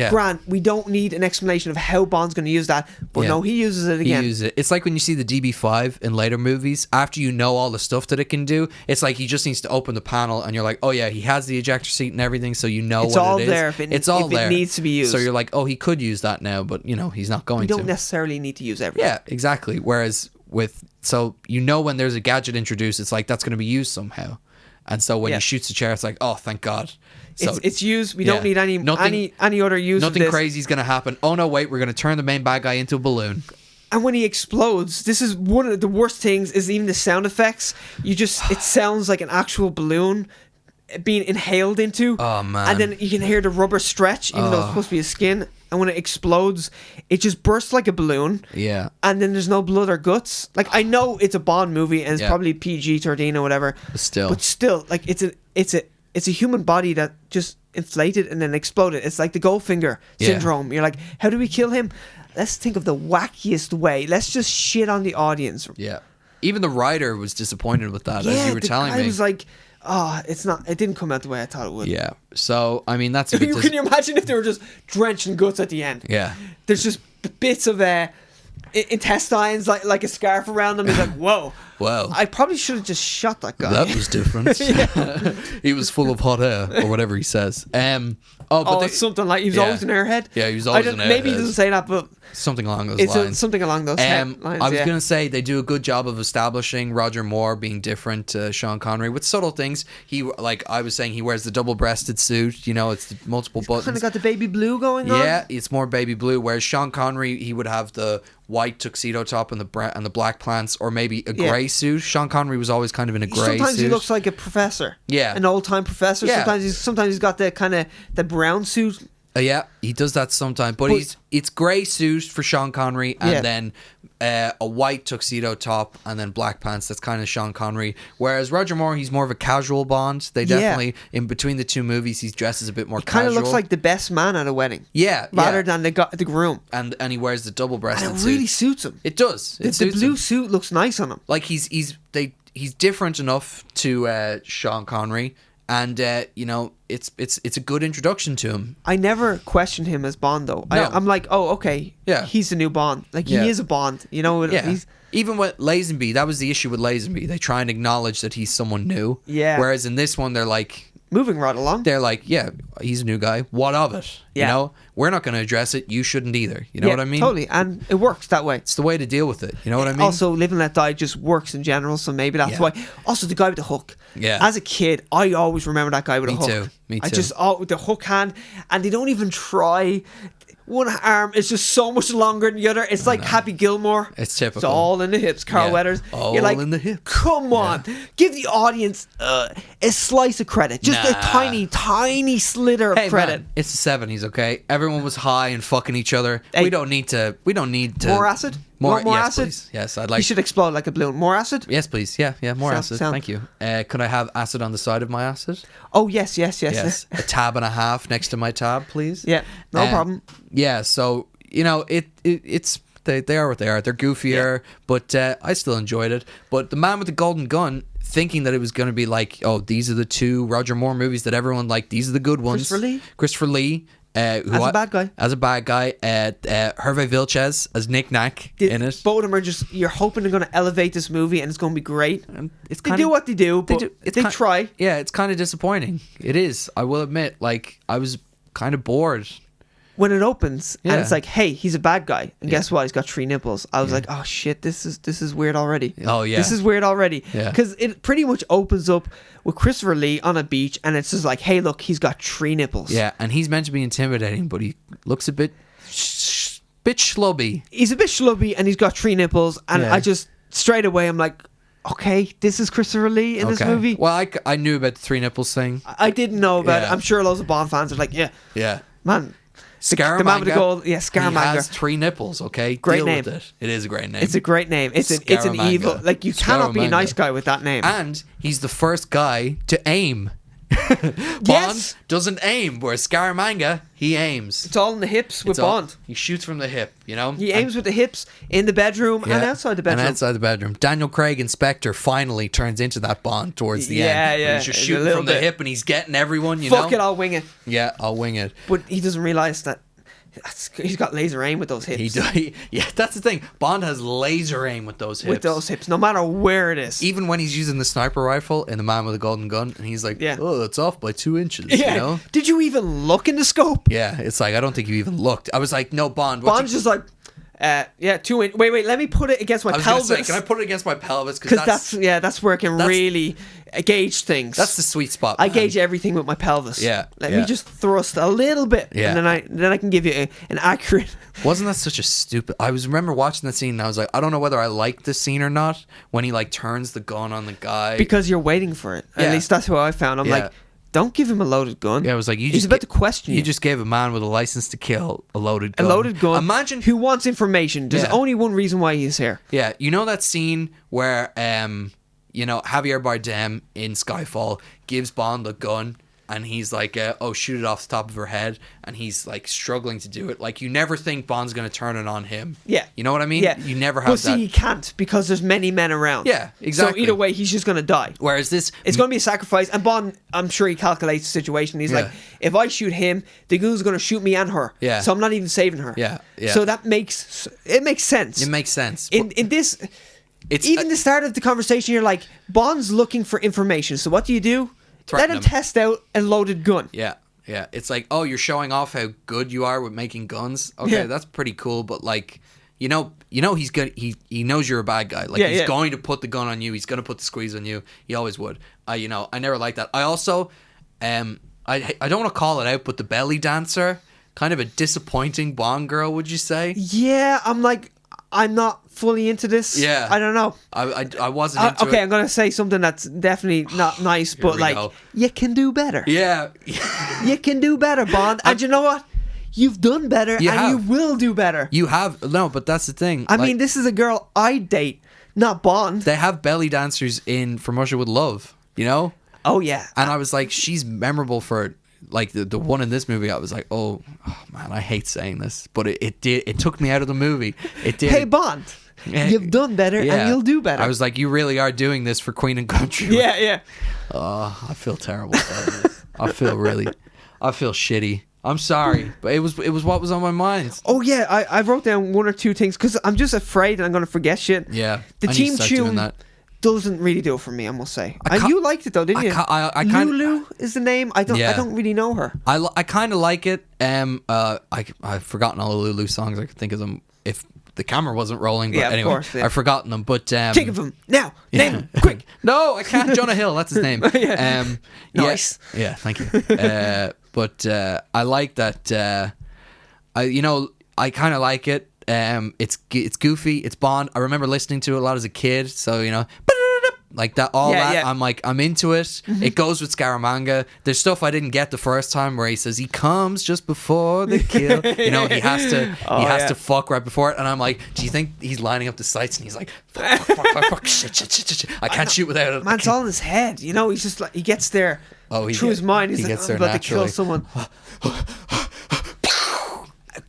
Grant, we don't need an explanation of how Bond's going to use that. But no, he uses it again. He uses it. It's like when you see the DB5 in later movies, after you know all the stuff that it can do, it's like he just needs to open the panel and you're like, oh yeah, he has the ejector seat and everything, so you know it's what all it is. There it's all there. It needs to be used. So you're like, oh, he could use that now, but he's not going to. We don't necessarily need to use everything. Yeah, exactly. Whereas so when there's a gadget introduced, it's like that's going to be used somehow. And so when he shoots the chair, it's like, oh, thank God. So it's used. We don't need any other use. Nothing crazy is going to happen. Oh no, wait, we're going to turn the main bad guy into a balloon. And when he explodes, this is one of the worst things. Is even the sound effects. It sounds like an actual balloon being inhaled into. Oh man! And then you can hear the rubber stretch, even though it's supposed to be a skin. And when it explodes, it just bursts like a balloon. Yeah. And then there's no blood or guts. Like, I know it's a Bond movie and it's probably PG-13 or whatever. But still, like it's a human body that just inflated and then exploded. It's like the Goldfinger syndrome. You're like, how do we kill him? Let's think of the wackiest way. Let's just shit on the audience. Yeah. Even the writer was disappointed with that, as you were telling me. I was like, it didn't come out the way I thought it would. Yeah. So, I mean, that's a bit... Can you imagine if they were just drenched in guts at the end? Yeah. There's just bits of intestines, like a scarf around them. He's like, whoa. Well, I probably should have just shot that guy. That was different. He was full of hot air, or whatever he says. It's something like he was always an airhead. Yeah, he was always an airhead. Maybe he doesn't say that, but something along those lines. Something along those lines. I was gonna say they do a good job of establishing Roger Moore being different to Sean Connery with subtle things. He, like I was saying, he wears the double-breasted suit. You know, it's the multiple buttons. Kind of got the baby blue going on. Yeah, it's more baby blue. Whereas Sean Connery, he would have the white tuxedo top and the black pants, or maybe a grey suit. Sean Connery was always kind of in a grey suit. Sometimes he looks like a professor. Yeah, an old-time professor. Yeah. Sometimes he's got the kind of the brown suit. Yeah, he does that sometimes, but it's grey suit for Sean Connery, and then a white tuxedo top, and then black pants. That's kind of Sean Connery. Whereas Roger Moore, he's more of a casual Bond. They definitely, in between the two movies, he dresses a bit more casual. Kind of looks like the best man at a wedding. Yeah, rather than the groom. And he wears the double-breasted suit. suit. It really suits him. It does. The blue suit looks nice on him. Like he's different enough to Sean Connery. And it's a good introduction to him. I never questioned him as Bond though. No. I'm like, oh, okay, he's the new Bond. Like he is a Bond. You know, even with Lazenby, that was the issue with Lazenby. They try and acknowledge that he's someone new. Yeah. Whereas in this one, they're like moving right along. They're like, yeah, he's a new guy. What of it? Yeah. You know, we're not going to address it. You shouldn't either. You know what I mean? Totally. And it works that way. It's the way to deal with it. You know what I mean? Also, Live and Let Die just works in general, so maybe that's why. Also, the guy with the hook. Yeah. As a kid, I always remember that guy with a hook. Me too. I just, with the hook hand, and they don't even try. One arm is just so much longer than the other. It's like Happy Gilmore. It's typical. It's all in the hips. Carl Weathers. All You're like, in the hips. Come on. Give the audience a slice of credit. Just a tiny, tiny slither of credit. Man, it's the 70s, okay? Everyone was high and fucking each other. Hey, we don't need to. More acid? More yes, acid? Please. Yes, I'd like. You should explode like a balloon. More acid? Yes, please. Yeah, more acid. Thank you. Could I have acid on the side of my acid? Oh, yes. A tab and a half next to my tab, please. Yeah, no problem. Yeah, so, you know, it's they are what they are. They're goofier, but I still enjoyed it. But The Man with the Golden Gun, thinking that it was going to be like, oh, these are the two Roger Moore movies that everyone liked. These are the good ones. Christopher Lee. As a bad guy. Hervé Vilches as Nick Nack in it. Both of them are just, you're hoping they're going to elevate this movie and it's going to be great. They do what they do, but they try. Yeah, it's kind of disappointing. It is. I will admit, like, I was kind of bored. When it opens and it's like, hey, he's a bad guy, and guess what? He's got 3 nipples. I was like, oh shit, this is weird already. Oh yeah, this is weird already. Yeah, because it pretty much opens up with Christopher Lee on a beach, and it's just like, hey, look, he's got 3 nipples. Yeah, and he's meant to be intimidating, but he looks a bit schlubby. He's a bit schlubby, and he's got 3 nipples, and I just straight away I'm like, okay, this is Christopher Lee in this movie. Well, I knew about the 3 nipples thing. I didn't know about it. I'm sure loads of Bond fans are like, yeah, man. Scaramanga. The Man with the Gold, Scaramanga. He has 3 nipples, okay? Great Deal name. With it. It is a great name. It's a great name. It's an evil. Like, you cannot be a nice guy with that name. And he's the first guy to aim. Bond doesn't aim, whereas Scaramanga, he aims. It's all in the hips with Bond. He shoots from the hip, you know? He aims with the hips in the bedroom and outside the bedroom. Daniel Craig Inspector finally turns into that Bond towards the end. Yeah, he's just shooting from the hip and he's getting everyone, you know? Fuck it, I'll wing it. Yeah, I'll wing it. But he doesn't realise that he's got laser aim with those hips. Yeah, that's the thing. Bond has laser aim with those hips. No matter where it is. Even when he's using the sniper rifle in The Man with the Golden Gun, and he's like, oh, it's off by 2 inches, you know? Did you even look in the scope? Yeah, it's like, I don't think you even looked. I was like, no, Bond. Bond's just like, 2 inch. Wait, let me put it against my pelvis. Say, can I put it against my pelvis? Because that's where I can really gauge things. That's the sweet spot. I gauge everything with my pelvis. Yeah. Let me just thrust a little bit, and then I can give you an accurate. Wasn't that such a stupid? I remember watching that scene, and I was like, I don't know whether I like this scene or not. When he like turns the gun on the guy, because you're waiting for it. At least that's what I found. I'm like, don't give him a loaded gun. Yeah, I was like, he's about to question you. You just gave a man with a license to kill a loaded gun. A loaded gun. Imagine who wants information. There's only one reason why he's here. Yeah, you know that scene where Javier Bardem in Skyfall gives Bond a gun, and he's like, oh, shoot it off the top of her head, and he's like struggling to do it. Like, you never think Bond's going to turn it on him. Yeah. You know what I mean? Yeah. You never have that. But see, he can't, because there's many men around. Yeah, exactly. So either way, he's just going to die. Whereas this... It's going to be a sacrifice, and Bond, I'm sure he calculates the situation. He's like, if I shoot him, the goon's going to shoot me and her. Yeah. So I'm not even saving her. Yeah. So it makes sense. It makes sense. In this... Even the start of the conversation, you're like, Bond's looking for information. So what do? Let him test out a loaded gun. Yeah. Yeah, it's like, oh, you're showing off how good you are with making guns. Okay, that's pretty cool, but like, you know, he's good. He knows you're a bad guy. Like, he's going to put the gun on you. He's going to put the squeeze on you. He always would. I never liked that. I also, I don't want to call it out, but the belly dancer, kind of a disappointing Bond girl, would you say? Yeah, I'm not fully into this. Yeah. I don't know. I wasn't into it. Okay, I'm going to say something that's definitely not nice, but like, you can do better. Yeah. You can do better, Bond. And you know what? You've done better, and you will do better. You have. No, but that's the thing. I mean, this is a girl I'd date, not Bond. They have belly dancers in From Russia with Love, you know? Oh, yeah. And I was like, she's memorable for... Like the one in this movie, I was like, oh man, I hate saying this, but it took me out of the movie. It did. Hey Bond, you've done better, and you'll do better. I was like, you really are doing this for Queen and Country. Yeah. Oh, I feel terrible about this. I feel shitty. I'm sorry, but it was what was on my mind. Oh yeah, I wrote down one or two things because I'm just afraid that I'm gonna forget shit. Yeah, the team tune doesn't really do it for me, I must say. And you liked it though, didn't you? Lulu is the name. I don't really know her. I kind of like it. I've forgotten all the Lulu songs. I could think of them if the camera wasn't rolling. But anyway, of course, I've forgotten them. But think of them now. Name them quick. No, I can't. Jonah Hill. That's his name. Nice. Yeah, thank you. But I like that. I kind of like it. It's goofy. It's Bond. I remember listening to it a lot as a kid. So like that. I'm into it. Mm-hmm. It goes with Scaramanga. There's stuff I didn't get the first time where he says he comes just before the kill. He has to fuck right before it. And I'm like, do you think he's lining up the sights and he's like, fuck, shit. I can't shoot without it. Man, it's all in his head. He's just like, he gets there through his mind. He's like, I'm about to kill someone.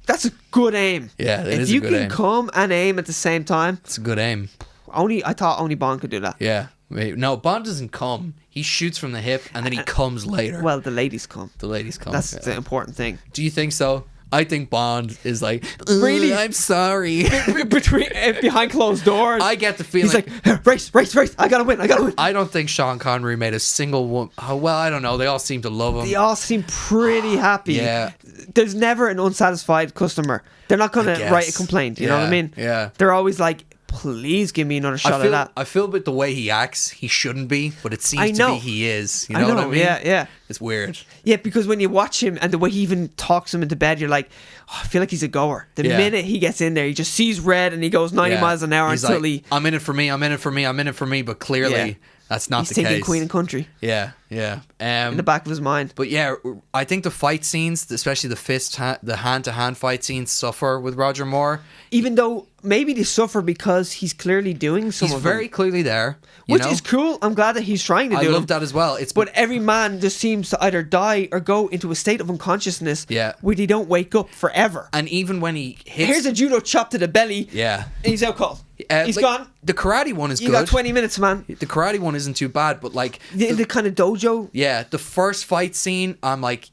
That's a good aim. Yeah, if you can come and aim at the same time, it's a good aim. I thought only Bond could do that. Yeah, no, Bond doesn't come. He shoots from the hip and then he comes later. Well, the ladies come. That's the important thing. Do you think so? I think Bond is like, really? I'm sorry. Behind closed doors. I get the feeling. He's like, race. I gotta win. I don't think Sean Connery made a single one. Oh, well, I don't know. They all seem to love him. They all seem pretty happy. Yeah. There's never an unsatisfied customer. They're not going to write a complaint. You know what I mean? Yeah. They're always like, please give me another shot of that. I feel with the way he acts, he shouldn't be, but it seems to be he is. You know what I mean? Yeah. It's weird. Yeah, because when you watch him and the way he even talks him into bed, you're like, I feel like he's a goer. The minute he gets in there, he just sees red and he goes 90 miles an hour until he... I'm in it for me, but clearly that's not the case. He's taking Queen and Country. Yeah. In the back of his mind. But yeah, I think the fight scenes, especially the hand-to-hand fight scenes, suffer with Roger Moore. Even though maybe they suffer because he's clearly doing some of them. He's very clearly there. Which is cool. I'm glad that he's trying to do it. I love that as well. But every man just seems to either die or go into a state of unconsciousness where they don't wake up forever. And even when he hits... Here's a judo chop to the belly. Yeah. And he's out cold. He's gone. The karate one is good. You got 20 minutes, man. The karate one isn't too bad, but like... The kind of dojo. Yeah, the first fight scene, I'm like,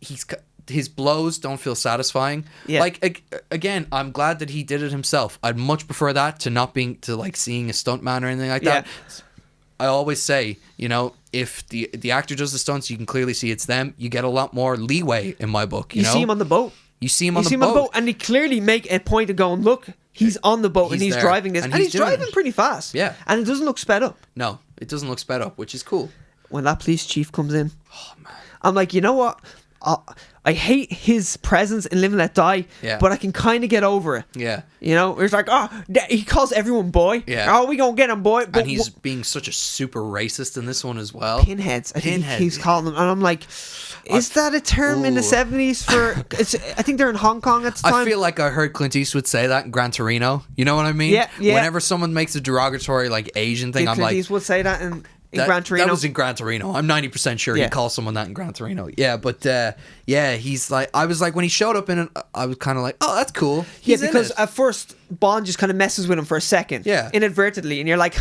his blows don't feel satisfying. Yeah. Like, again, I'm glad that he did it himself. I'd much prefer that to not being, to like seeing a stuntman or anything like that. I always say, if the actor does the stunts, you can clearly see it's them. You get a lot more leeway in my book. You know? See him on the boat. You see him on the boat. And they clearly make a point of going, look, he's on the boat and he's driving this. And he's driving pretty fast. Yeah. And it doesn't look sped up. No, it doesn't look sped up, which is cool. When that police chief comes in, I'm like, you know what? I hate his presence in Live and Let Die, but I can kind of get over it. Yeah. It's like, he calls everyone boy. Yeah. Oh, we gonna get him, boy. But and he's being such a super racist in this one as well. Pinheads. I think he's calling them. And I'm like, is that a term in the 70s for... I think they're in Hong Kong at the time. I feel like I heard Clint Eastwood say that in Gran Torino. You know what I mean? Yeah. Whenever someone makes a derogatory like Asian thing, I'm like... Clint Eastwood say that in Gran Torino? That was in Gran Torino. I'm 90% sure he called someone that in Gran Torino. Yeah, but he's like... I was like, when he showed up in it, I was kind of like, oh, that's cool. He's because at first, Bond just kind of messes with him for a second. Yeah. Inadvertently. And you're like,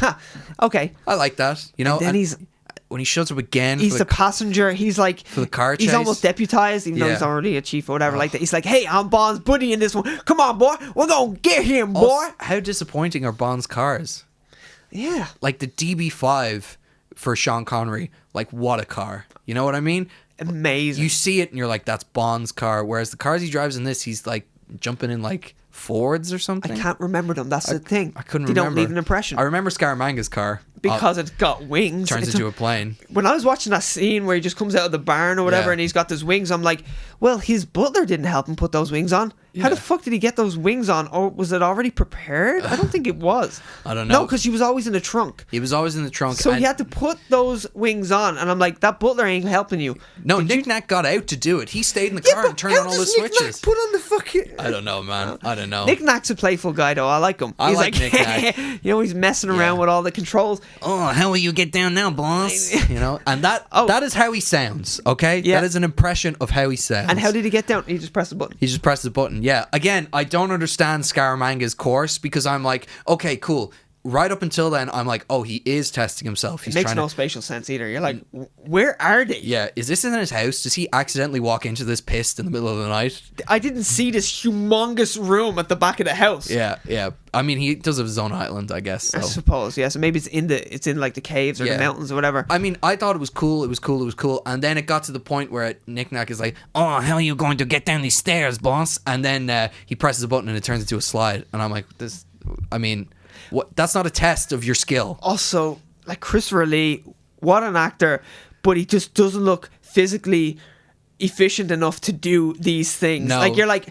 okay. I like that. And then when he shows up again... He's the passenger. He's like... For the car chase. He's almost deputized, even though he's already a chief or whatever like that. He's like, hey, I'm Bond's buddy in this one. Come on, boy. We're going to get him, boy. How disappointing are Bond's cars? Yeah. Like the DB5 for Sean Connery, like what a car. You know what I mean? Amazing. You see it and you're like, that's Bond's car. Whereas the cars he drives in this, he's like jumping in like Fords or something. I can't remember them. That's the thing. I couldn't remember. They don't leave an I impression. remember Scaramanga's car. Because it's got wings. Turns into a plane. When I was watching that scene where he just comes out of the barn or whatever and he's got those wings, I'm like, well, his butler didn't help him put those wings on. Yeah. How the fuck did he get those wings on? Or was it already prepared? I don't think it was. I don't know. No, because he was always in the trunk. He was always in the trunk. So he had to put those wings on. And I'm like, that butler ain't helping you. No, Nick Nack got out to do it. He stayed in the car and turned on all the switches. Nick Nack put on the fucking... I don't know, man. I don't know. Nick Nack's a playful guy, though. I like him. He's like Nick Nack. You know, he's messing around with all the controls. Oh, how will you get down now, boss? You know, and that is how he sounds, okay? Yeah. That is an impression of how he sounds. And how did he get down? He just pressed the button. He just pressed the button, yeah. Again, I don't understand Scaramanga's course because I'm like, okay, cool. Right up until then, I'm like, oh, he is testing himself. He's it makes no spatial sense either. You're like, where are they? Yeah, is this in his house? Does he accidentally walk into this pissed in the middle of the night? I didn't see this humongous room at the back of the house. Yeah. I mean, he does have his own island, I guess. So. I suppose, yeah. So maybe it's in like the caves or the mountains or whatever. I mean, I thought it was cool. And then it got to the point where Nick Nack is like, oh, how are you going to get down these stairs, boss? And then he presses a button and it turns into a slide. And I'm like, that's not a test of your skill. Also, like Christopher Lee, what an actor, but he just doesn't look physically efficient enough to do these things. No. Like, you're like,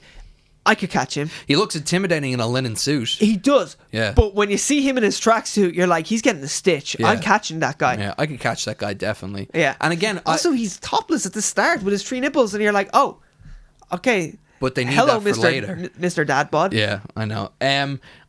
I could catch him. He looks intimidating in a linen suit. He does. Yeah. But when you see him in his tracksuit, you're like, he's getting a stitch. Yeah. I'm catching that guy. Yeah, I could catch that guy, definitely. Yeah. And again, also, he's topless at the start with his 3 nipples, and you're like, oh, okay. But they need that for later. Mr. Dad Bod. Yeah, I know.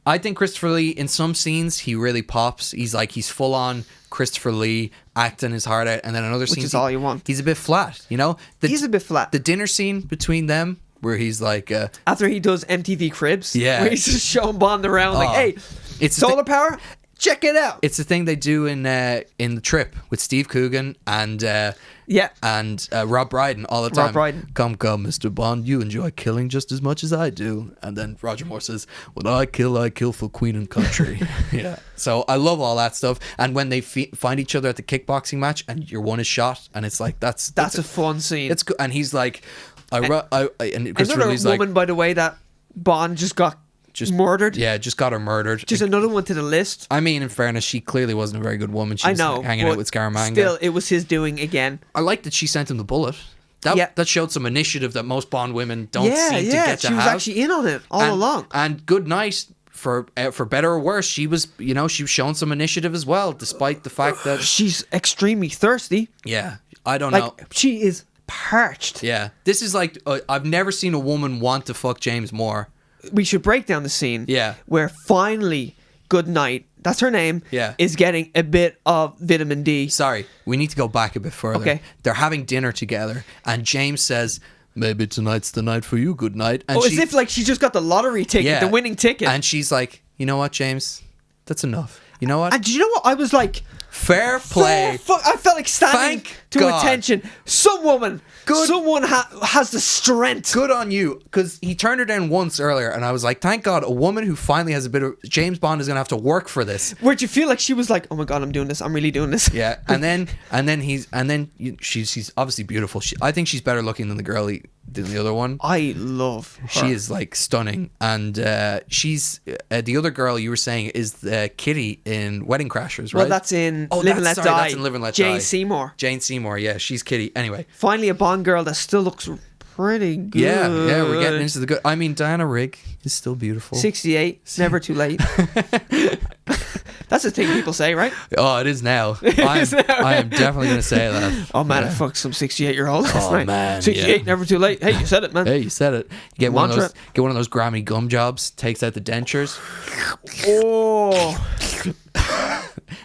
I think Christopher Lee, in some scenes, he really pops. He's full on Christopher Lee acting his heart out, and then another scene, which is all you want. He's a bit flat, you know. He's a bit flat. The dinner scene between them, where he's like, after he does MTV Cribs, yeah, where he's just showing Bond around, like, hey, it's solar power. Check it out. It's the thing they do in The Trip with Steve Coogan and Rob Brydon all the time. Rob Brydon. Come, Mr. Bond, you enjoy killing just as much as I do. And then Roger Moore says, when I kill for Queen and Country. Yeah. So I love all that stuff. And when they find each other at the kickboxing match and your one is shot, and it's like that's a fun scene. It's good. And he's like, and another woman, by the way, that Bond just got murdered. Yeah, just got her murdered. Just another one to the list. I mean, in fairness, she clearly wasn't a very good woman. She was hanging out with Scaramanga. Still, it was his doing again. I like that she sent him the bullet. That showed some initiative that most Bond women don't seem to get to have. She was actually in on it all along. And good night. For better or worse, she was showing some initiative as well, despite the fact that she's extremely thirsty. Yeah, I don't know. She is parched. Yeah, this is like I've never seen a woman want to fuck James more. We should break down the scene. Yeah. Where finally, Goodnight, that's her name, is getting a bit of vitamin D. Sorry, we need to go back a bit further. Okay. They're having dinner together, and James says, maybe tonight's the night for you, Goodnight. And as if like she just got the lottery ticket, the winning ticket. And she's like, you know what, James? That's enough. You know what? And do you know what? I was like... Fair play. I felt like standing attention. Someone has the strength. Good on you. Because he turned her down once earlier, and I was like, thank God, a woman who finally has a bit of... James Bond is going to have to work for this. Where'd you feel like she was like, oh my God, I'm doing this. I'm really doing this. Yeah. She's obviously beautiful. I think she's better looking than the girl than the other one. I love her. She is like stunning. And she's... the other girl you were saying is Kitty in Wedding Crashers, right? Well, that's in Live and Let Die. That's in Live and Let Die. Jane Seymour, yeah, she's Kitty. Anyway. Finally, a Bond girl that still looks pretty good. Yeah, we're getting into the good. I mean, Diana Rigg is still beautiful. 68, never too late. That's the thing people say, right? Oh, it is now. I am definitely going to say that. Oh man, I fucked some 68-year-old last night. Man, 68, never too late. Hey, you said it, man. Hey, you said it. You get one of those Grammy gum jobs. Takes out the dentures. Oh.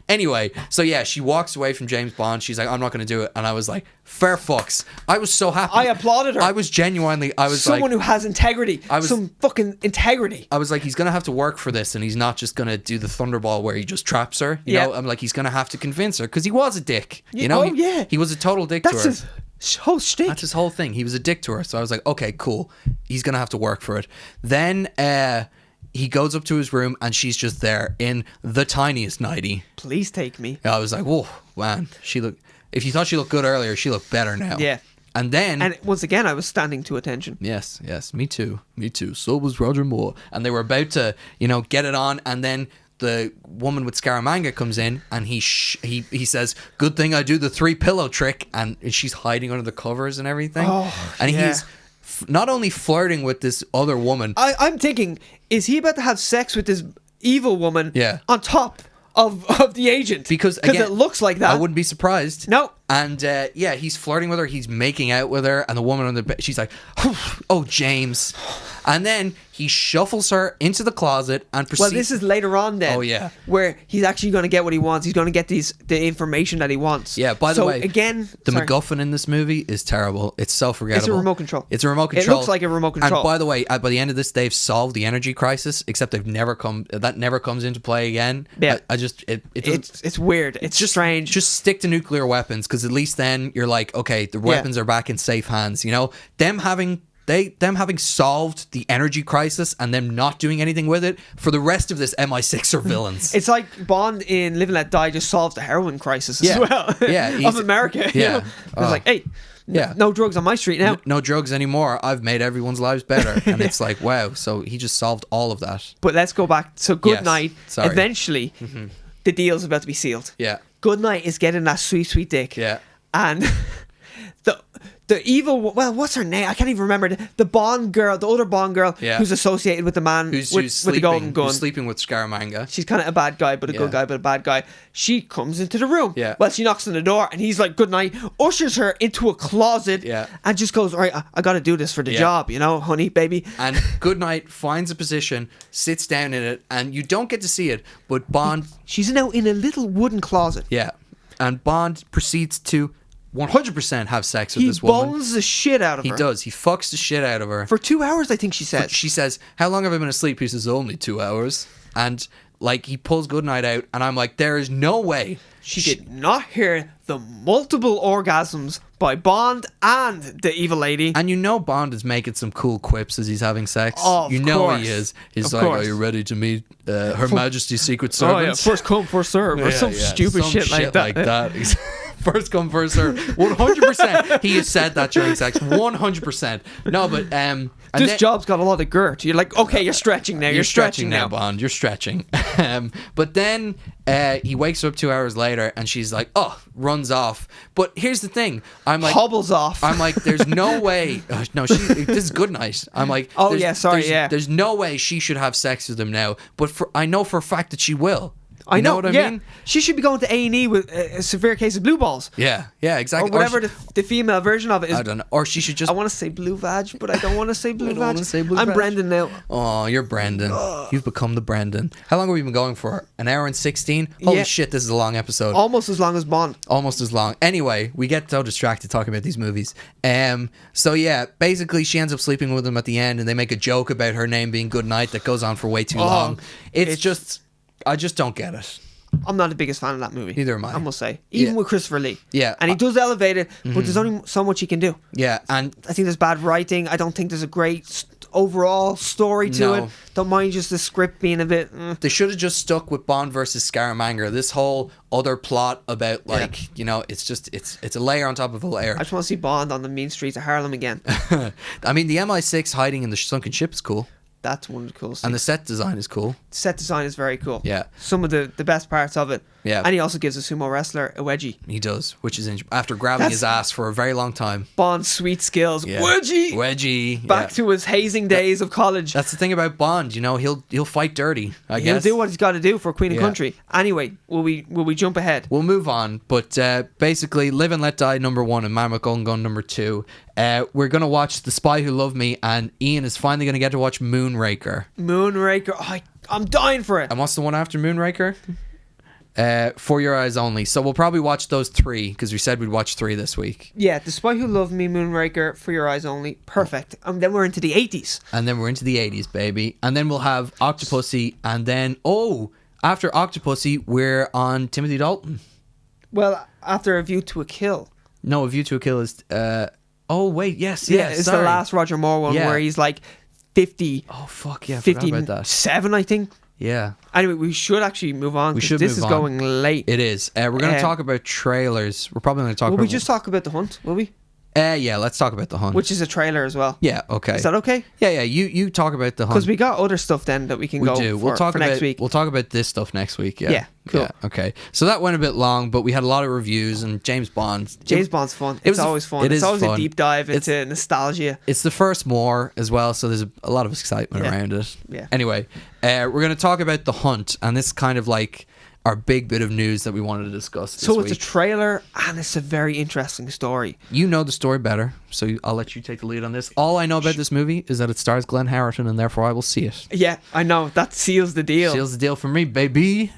Anyway, so yeah, she walks away from James Bond. She's like, I'm not going to do it. And I was like, fair fucks. I was so happy. I applauded her. I was genuinely, someone who has integrity. Some fucking integrity. I was like, he's going to have to work for this, and he's not just going to do the Thunderball where he just traps her. You know, I'm like, he's going to have to convince her, because he was a dick. You know, he was a total dick to her. That's his whole shtick. That's his whole thing. He was a dick to her. So I was like, okay, cool. He's going to have to work for it. Then he goes up to his room and she's just there in the tiniest nightie. Please take me. I was like, whoa, man. If you thought she looked good earlier, she looked better now. Yeah. And once again, I was standing to attention. Yes, me too. So was Roger Moore. And they were about to, get it on, and then the woman with Scaramanga comes in, and he says, "Good thing I do the 3 pillow trick," and she's hiding under the covers and everything. Oh, and yeah. he's not only flirting with this other woman. I'm thinking, is he about to have sex with this evil woman? Yeah. On top of the agent? Because it looks like that. I wouldn't be surprised. No. And he's flirting with her. He's making out with her, and the woman on the bed, she's like, "Oh, James," and then he shuffles her into the closet and proceeds. Well, this is later on then. Oh yeah, where he's actually going to get what he wants. He's going to get the information that he wants. Yeah. By the way, again, the MacGuffin in this movie is terrible. It's so forgettable. It's a remote control. It looks like a remote control. And by the way, by the end of this, they've solved the energy crisis. Except that never comes into play again. Yeah. It's weird. It's just strange. Just stick to nuclear weapons, because at least then you're like, okay, the weapons are back in safe hands. Them having solved the energy crisis and them not doing anything with it, for the rest of this, MI6 are villains. It's like Bond in Live and Let Die just solved the heroin crisis as well. Yeah, of America. Yeah, It's like, hey, no drugs on my street now. No drugs anymore. I've made everyone's lives better. And it's like, wow. So he just solved all of that. But let's go back. So Goodnight, Sorry. eventually, the deal's about to be sealed. Yeah. Goodnight is getting that sweet, sweet dick. Yeah. And the evil, well, what's her name? I can't even remember. The Bond girl, the other Bond girl, who's associated with the man with the golden gun. Who's sleeping with Scaramanga. She's kind of a bad guy, but a good guy, but a bad guy. She comes into the room. Yeah. Well, she knocks on the door, and he's like, "Good night," ushers her into a closet, and just goes, "All right, I got to do this for the job, honey, baby." And Goodnight finds a position, sits down in it, and you don't get to see it, but Bond... She's now in a little wooden closet. Yeah. And Bond proceeds to 100% have sex with this woman. He bones the shit out of her. He does. He fucks the shit out of her. For 2 hours, I think she says. She says, "How long have I been asleep?" He says, "Only 2 hours." And he pulls Goodnight out, and I'm like, there is no way. She did not hear the multiple orgasms by Bond and the evil lady. And Bond is making some cool quips as he's having sex. Of course. He is. He's like, "Are you ready to meet Her Majesty's Secret Servants?" First come, first serve, or some stupid shit like that. First come, first serve. 100%. He has said that during sex. 100%. No, but this job's got a lot of girth. You're like, okay, you're stretching now. You're stretching now, Bond. You're stretching. But then he wakes up 2 hours later, and she's like, runs off. But here's the thing. I'm like, hobbles off. I'm like, there's no way. No, this is Goodnight. I'm like, there's no way she should have sex with him now. But I know for a fact that she will. You know what I mean? She should be going to A&E with a severe case of blue balls. Yeah, exactly. Or whatever the female version of it is. I don't know. Or she should just... I want to say blue vag, but I don't want to say blue vag. I'm Brendan now. Oh, you're Brendan. You've become the Brendan. How long have we been going for? An hour and 16? Holy shit, this is a long episode. Almost as long as Bond. Almost as long. Anyway, we get so distracted talking about these movies. So yeah, basically she ends up sleeping with him at the end, and they make a joke about her name being Goodnight that goes on for way too long. It's just... I just don't get it. I'm not the biggest fan of that movie. Neither am I. I must say. Even with Christopher Lee. Yeah. And he does elevate it, but there's only so much he can do. Yeah, and... I think there's bad writing. I don't think there's a great overall story to it. Don't mind just the script being a bit... They should have just stuck with Bond versus Scaramanga. This whole other plot about, it's just... It's a layer on top of a layer. I just want to see Bond on the mean streets of Harlem again. I mean, the MI6 hiding in the sunken ship is cool. That's one of the coolest And the things. set design is cool. Set design is very cool. Yeah. Some of the best parts of it. Yeah. And he also gives a sumo wrestler a wedgie. He does, which is after grabbing his ass for a very long time. Bond's sweet skills. Yeah. Wedgie. Back to his hazing days of college. That's the thing about Bond. He'll fight dirty, I guess. He'll do what he's got to do for Queen and Country. Anyway, will we jump ahead? We'll move on. But basically, Live and Let Die #1 and Man with Golden Gun #2. We're going to watch The Spy Who Loved Me, and Ian is finally going to get to watch Moonraker. Oh, I'm dying for it. And what's the one after Moonraker? For Your Eyes Only. So we'll probably watch those 3, because we said we'd watch 3 this week. Yeah, The Spy Who Loved Me, Moonraker, For Your Eyes Only. Perfect. And then we're into the 80s. And then we're into the 80s, baby. And then we'll have Octopussy, and then, after Octopussy, we're on Timothy Dalton. Well, after A View to a Kill. No, A View to a Kill is... it's the last Roger Moore one where he's like 50. Oh fuck yeah! I forgot about that. 57, I think. Yeah. Anyway, we should actually move on. We should. This is going late. It is. We're going to talk about trailers. We're probably going to talk. Will about... we just talk about The Hunt? Will we? Yeah, let's talk about The Hunt. Which is a trailer as well. Yeah, okay. Is that okay? Yeah. You talk about The Hunt. Because we got other stuff then that we can go for next week. We'll talk about this stuff next week, yeah. Yeah, cool. Yeah, okay. So that went a bit long, but we had a lot of reviews, and James Bond's fun. It's always fun. It's always fun. A deep dive into nostalgia. It's the first more as well, so there's a lot of excitement around it. Yeah. Anyway, we're going to talk about The Hunt, and this kind of like our big bit of news that we wanted to discuss this week. It's a trailer, and it's a very interesting story. You know the story better, so I'll let you take the lead on this. All I know about this movie is that it stars Glenn Howerton, and therefore I will see it. Yeah, I know. That seals the deal. Seals the deal for me, baby.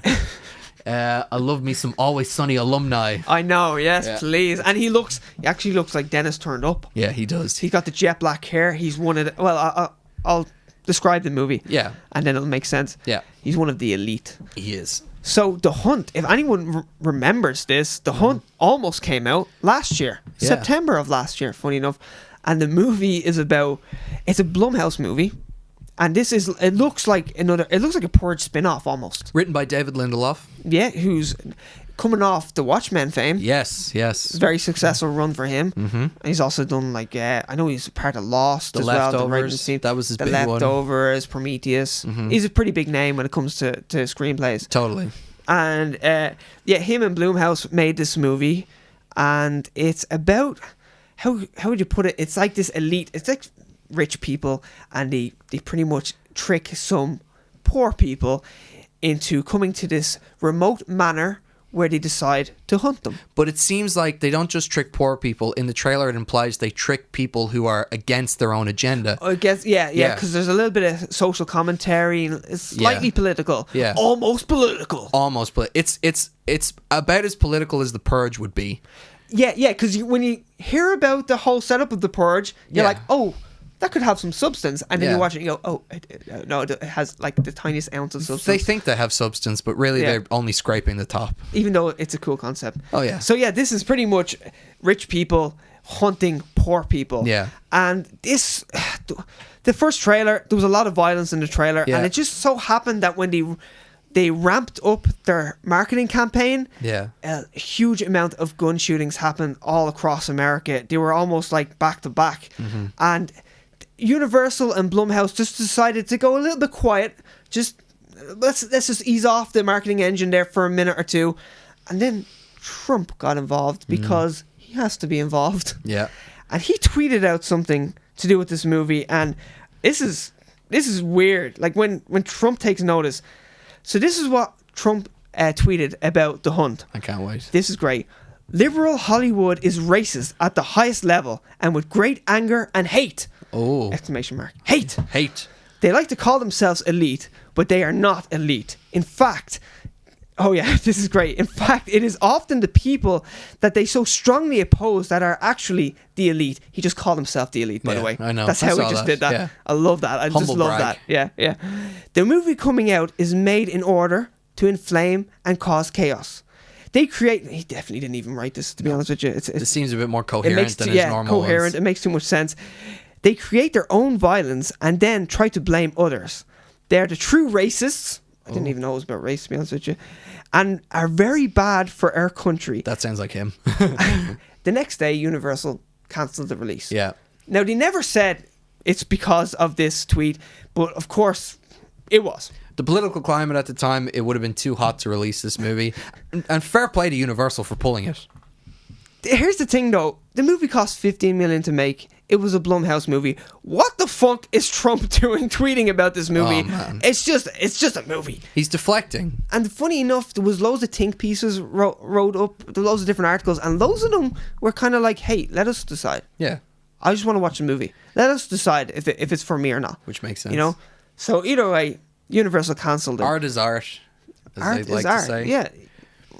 I love me some Always Sunny alumni. I know, yes, please. And he actually looks like Dennis turned up. Yeah, he does. He's got the jet black hair. He's one of the... Well, I'll describe the movie. Yeah. And then it'll make sense. Yeah. He's one of the elite. He is. So The Hunt, if anyone remembers this, The Hunt almost came out last year. Yeah. September of last year, funny enough. And the movie is about... It's a Blumhouse movie. And it looks like a Purge spin-off almost. Written by David Lindelof. Yeah, who's coming off the Watchmen fame. Yes. Very successful run for him. Mm-hmm. He's also done I know he's part of Lost as Leftovers, well. The Leftovers. That was his big one. The Leftovers, Prometheus. Mm-hmm. He's a pretty big name when it comes to screenplays. Totally. And him and Blumhouse made this movie, and it's about how would you put it? It's like this elite. It's like rich people, and they pretty much trick some poor people into coming to this remote manor where they decide to hunt them. But it seems like they don't just trick poor people. In the trailer, it implies they trick people who are against their own agenda. I guess, yeah, because there's a little bit of social commentary, and it's slightly political. Yeah. Almost political. It's about as political as The Purge would be. Yeah, because when you hear about the whole setup of The Purge, you're like, oh, that could have some substance, and then you watch it and you go, oh, no, it has like the tiniest ounce of substance. They think they have substance, but really they're only scraping the top. Even though it's a cool concept. Oh yeah. So yeah, this is pretty much rich people hunting poor people. Yeah. And the first trailer, there was a lot of violence in the trailer, and it just so happened that when they ramped up their marketing campaign, a huge amount of gun shootings happened all across America. They were almost like back to back, and Universal and Blumhouse just decided to go a little bit quiet. Let's just ease off the marketing engine there for a minute or two, and then Trump got involved because he has to be involved. Yeah, and he tweeted out something to do with this movie, and this is weird. Like when Trump takes notice. So this is what Trump tweeted about The Hunt. I can't wait. This is great. Liberal Hollywood is racist at the highest level and with great anger and hate. Oh. Exclamation mark. Hate. Hate. They like to call themselves elite, but they are not elite. In fact, oh yeah, this is great. In fact, it is often the people that they so strongly oppose that are actually the elite. He just called himself the elite, by the way. I know. That's how he just did that. Yeah. I love that. I just love that. Yeah. The movie coming out is made in order to inflame and cause chaos. He definitely didn't even write this, to be honest with you. It seems a bit more coherent than his normal coherent. ones. It makes too much sense. They create their own violence and then try to blame others. They're the true racists. I didn't even know it was about race, to be honest with you. And are very bad for our country. That sounds like him. The next day, Universal cancelled the release. Yeah. Now, they never said it's because of this tweet, but of course, it was. The political climate at the time, it would have been too hot to release this movie. And fair play to Universal for pulling it. Here's the thing, though. The movie cost $15 million to make. It was a Blumhouse movie. What the fuck is Trump doing tweeting about this movie? Oh, man. It's just a movie. He's deflecting. And funny enough, there was loads of think pieces wrote up, there were loads of different articles, and loads of them were kind of like, hey, let us decide. Yeah. I just want to watch the movie. Let us decide if it's for me or not. Which makes sense. You know? So either way, Universal cancelled it. Art is art, as art they'd like art. to say. Yeah.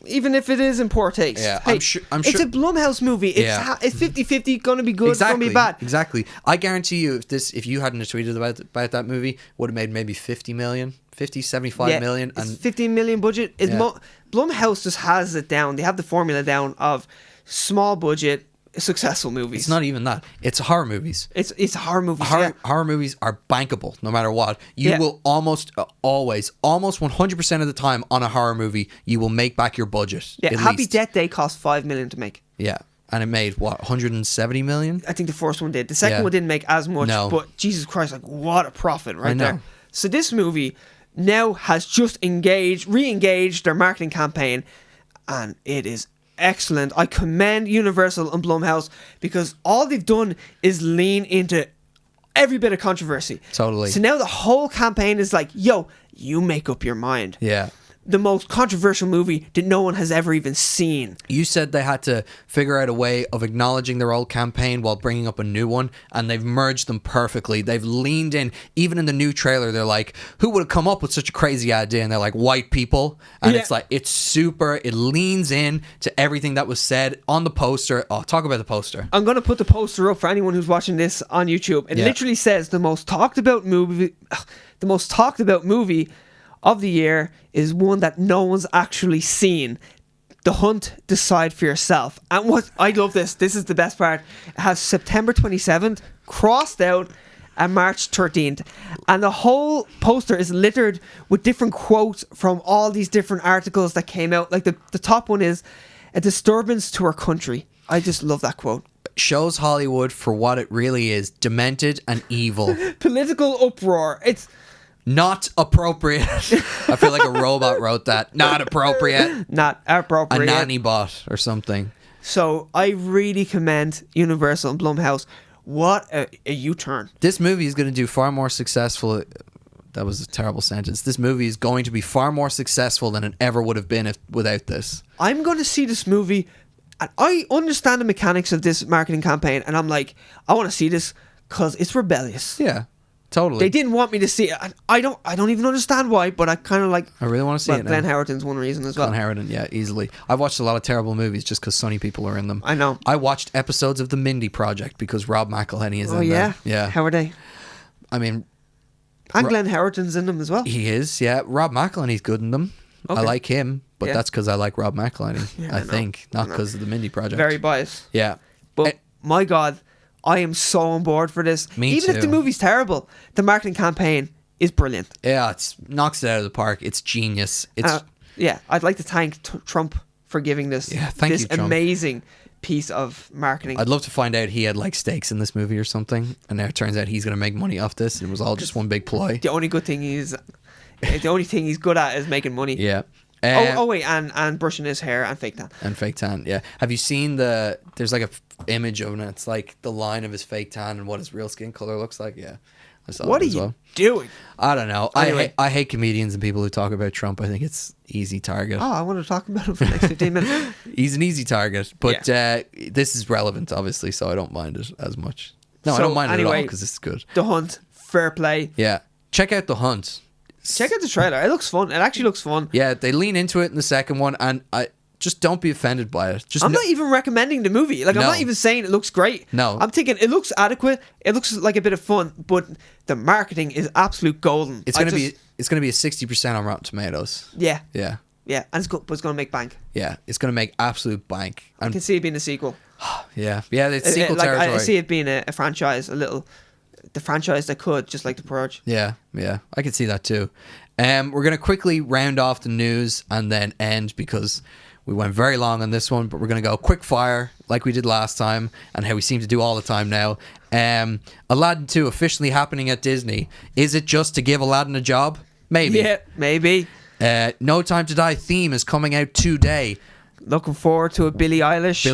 Even if it is in poor taste. Yeah, hey, I'm sure. It's a Blumhouse movie. It's 50-50, going to be good, exactly, going to be bad. Exactly. I guarantee you, if you hadn't tweeted about that movie, would have made maybe 50 million, 50, 75 million. It's 15 million budget. Blumhouse just has it down. They have the formula down of small budget, successful movies. It's not even that. It's horror movies. It's horror movies. Horror movies are bankable no matter what. You will almost always, almost 100% of the time on a horror movie, you will make back your budget. Yeah, Happy Death Day cost $5 million to make. Yeah. And it made, what, 170 million? I think the first one did. The second one didn't make as much, but Jesus Christ, like, what a profit right there. So this movie now has just re-engaged their marketing campaign, and it is excellent. I commend Universal and Blumhouse because all they've done is lean into every bit of controversy. Totally. So now the whole campaign is like, yo, you make up your mind. Yeah. The most controversial movie that no one has ever even seen. You said they had to figure out a way of acknowledging their old campaign while bringing up a new one, and they've merged them perfectly. They've leaned in. Even in the new trailer, they're like, who would have come up with such a crazy idea? And they're like, white people. And it's like, it's super, it leans in to everything that was said on the poster. Oh, talk about the poster. I'm going to put the poster up for anyone who's watching this on YouTube. It literally says the most talked about movie of the year is one that no one's actually seen. The Hunt, Decide for Yourself. And what I love this is the best part. It has September 27th crossed out and March 13th. And the whole poster is littered with different quotes from all these different articles that came out. Like the top one is, a disturbance to our country. I just love that quote. Shows Hollywood for what it really is, demented and evil. Political uproar. It's not appropriate. I feel like a robot wrote that. Not appropriate. Not appropriate. A nanny bot or something. So I really commend Universal and Blumhouse. What a U-turn. This movie is going to do far more successful. That was a terrible sentence. This movie is going to be far more successful than it ever would have been without this. I'm going to see this movie, and I understand the mechanics of this marketing campaign, and I'm like, I want to see this because it's rebellious. Yeah. Totally. They didn't want me to see it. I don't even understand why, but I kind of like. I really want to see it now. Glenn Howerton's one reason as well. Glenn Howerton, yeah, easily. I've watched a lot of terrible movies just because sunny people are in them. I know. I watched episodes of The Mindy Project because Rob McElhenney is in there. Yeah. How are they? I mean, and Glenn Howerton's in them as well. He is, yeah. Rob McElhenney's good in them. Okay. I like him, but that's because I like Rob McElhenney. I think, not because of The Mindy Project. Very biased. Yeah, but my God. I am so on board for this. Me Even too. if the movie's terrible, the marketing campaign is brilliant. Yeah, it knocks it out of the park. It's genius. It's I'd like to thank Trump for giving this amazing piece of marketing. I'd love to find out he had like stakes in this movie or something, and now it turns out he's going to make money off this, and it was all just one big ploy. The only thing he's good at is making money. Yeah. Wait, and brushing his hair and fake tan. And fake tan, yeah. Have you seen there's like a image of him, and it's like the line of his fake tan and what his real skin color looks like? Yeah. I saw what are you doing? I don't know. Anyway. I hate comedians and people who talk about Trump. I think it's easy target. Oh, I want to talk about him for the next 15 minutes. He's an easy target, but this is relevant, obviously, so I don't mind it as much. No, I don't mind it at all because it's good. The Hunt, fair play. Yeah. Check out The Hunt. Check out the trailer. It looks fun. It actually looks fun. Yeah, they lean into it in the second one, and I just don't be offended by it. I'm not even recommending the movie. Like, I'm not even saying it looks great. No. I'm thinking it looks adequate. It looks like a bit of fun, but the marketing is absolute golden. It's gonna be a 60% on Rotten Tomatoes. Yeah. Yeah. Yeah, and but it's gonna make bank. Yeah, it's gonna make absolute bank. I can see it being a sequel. Yeah, it's sequel territory. I see it being a franchise, the franchise that could, just like The Purge. Yeah, I could see that too. We're going to quickly round off the news and then end because we went very long on this one, but we're going to go quick fire like we did last time and how we seem to do all the time now. Aladdin 2 officially happening at Disney. Is it just to give Aladdin a job? Maybe. Yeah, maybe. No Time to Die theme is coming out today. Looking forward to a Billie Eilish.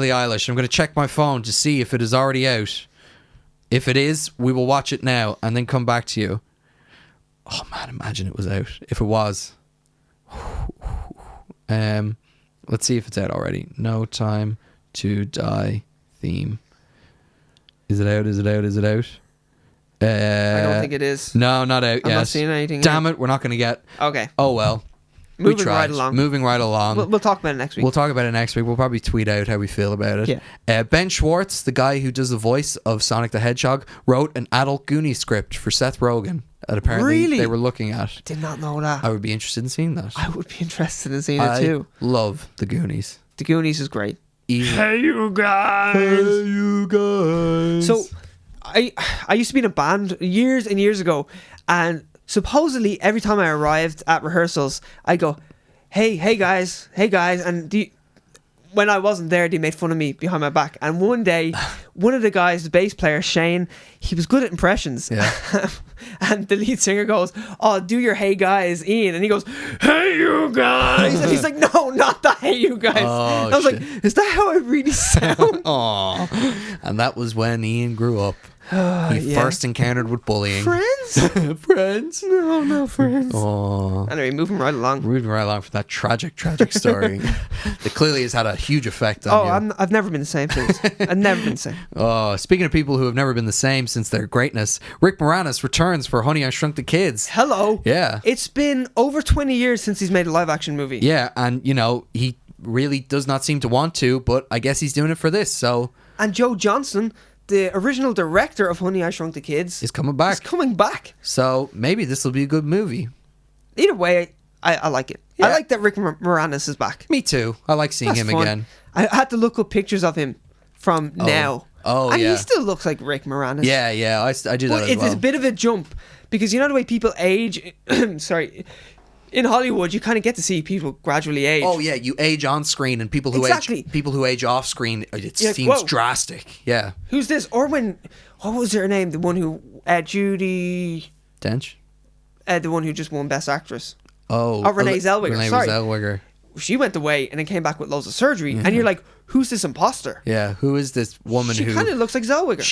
I'm going to check my phone to see if it is already out. If it is, we will watch it now and then come back to you. Oh man, imagine it was out. If it was. Let's see if it's out already. No Time to Die theme. Is it out? I don't think it is. No, not out yet. I'm not seeing anything. Damn it, we're not going to get... Okay. Oh well. Moving right along. We'll talk about it next week. We'll talk about it next week. We'll probably tweet out how we feel about it. Yeah. Ben Schwartz, the guy who does the voice of Sonic the Hedgehog, wrote an adult Goonies script for Seth Rogen that apparently they were looking at. Did not know that. I would be interested in seeing that. I would be interested in seeing it too. I love the Goonies. The Goonies is great. Hey, you guys. Hey, you guys. So, I used to be in a band years and years ago, and supposedly every time I arrived at rehearsals, I go, hey guys, and when I wasn't there, they made fun of me behind my back. And one day, one of the guys, the bass player, Shane, he was good at impressions. Yeah. And the lead singer goes, "Oh, do your hey guys, Ian." And he goes, "Hey you guys." And he's like, "No, not the hey you guys." Oh, and I was like, "Is that how I really sound?" Aww. And that was when Ian grew up. He first encountered with bullying. Friends? Friends? No friends. Oh. Anyway, moving right along. From that tragic story. It clearly has had a huge effect on you. I've never been the same since. I've never been the same. Oh, speaking of people who have never been the same since their greatness, Rick Moranis returns for Honey, I Shrunk the Kids. Hello. Yeah. It's been over 20 years since he's made a live action movie. Yeah, and he really does not seem to want to, but I guess he's doing it for this, so. And Joe Johnston, the original director of Honey, I Shrunk the Kids, is coming back. So maybe this will be a good movie. Either way, I like it. Yeah. I like that Rick Moranis is back. Me too. I like seeing him fun. again. I had to look up pictures of him from now. Oh, and yeah. he still looks like Rick Moranis. Yeah, I do that as well. It's a bit of a jump because you know the way people age. Sorry. In Hollywood, you kind of get to see people gradually age. Oh yeah, you age on screen, and people who age off screen, it seems drastic. Yeah. Who's this? Or what was her name? The one who Judi Dench. The one who just won Best Actress. Oh, Renee Zellweger. Renee Zellweger. She went away and then came back with loads of surgery, and you're like, who's this imposter? Yeah, who is this woman She kind of looks like Zellweger.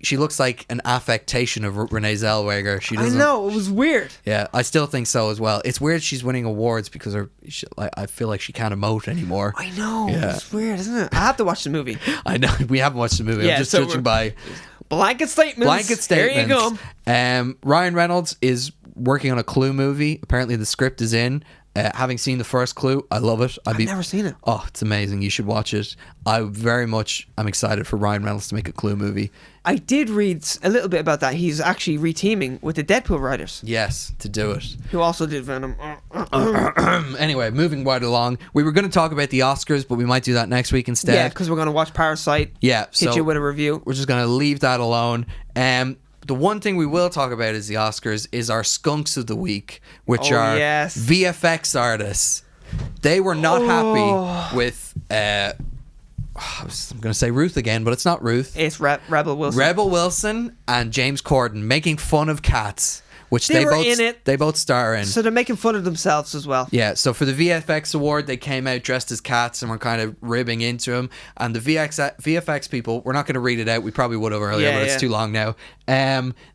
She looks like an affectation of Renee Zellweger. She doesn't. I know, it was weird. Yeah, I still think so as well. It's weird she's winning awards because I feel like she can't emote anymore. I know. Yeah. It's weird, isn't it? I have to watch the movie. I know we haven't watched the movie. Yeah, I'm just judging by blanket statements. There you go. Ryan Reynolds is working on a Clue movie. Apparently, the script is in. Having seen the first Clue, I love it. I've never seen it. Oh, it's amazing. You should watch it. I very much am excited for Ryan Reynolds to make a Clue movie. I did read a little bit about that. He's actually reteaming with the Deadpool writers. Yes, to do it. Who also did Venom. Anyway, moving right along. We were going to talk about the Oscars, but we might do that next week instead. Yeah, because we're going to watch Parasite. Yeah. Hit you with a review. We're just going to leave that alone. The one thing we will talk about is the Oscars is our skunks of the week, which are VFX artists. They were not happy with I was going to say Ruth again, but it's not Ruth. It's Rebel Wilson. Rebel Wilson and James Corden making fun of cats, which they were in it. They both star in. So they're making fun of themselves as well. Yeah, so for the VFX award, they came out dressed as cats and were kind of ribbing into them. And the VFX people, we're not going to read it out. We probably would have earlier, but it's too long now.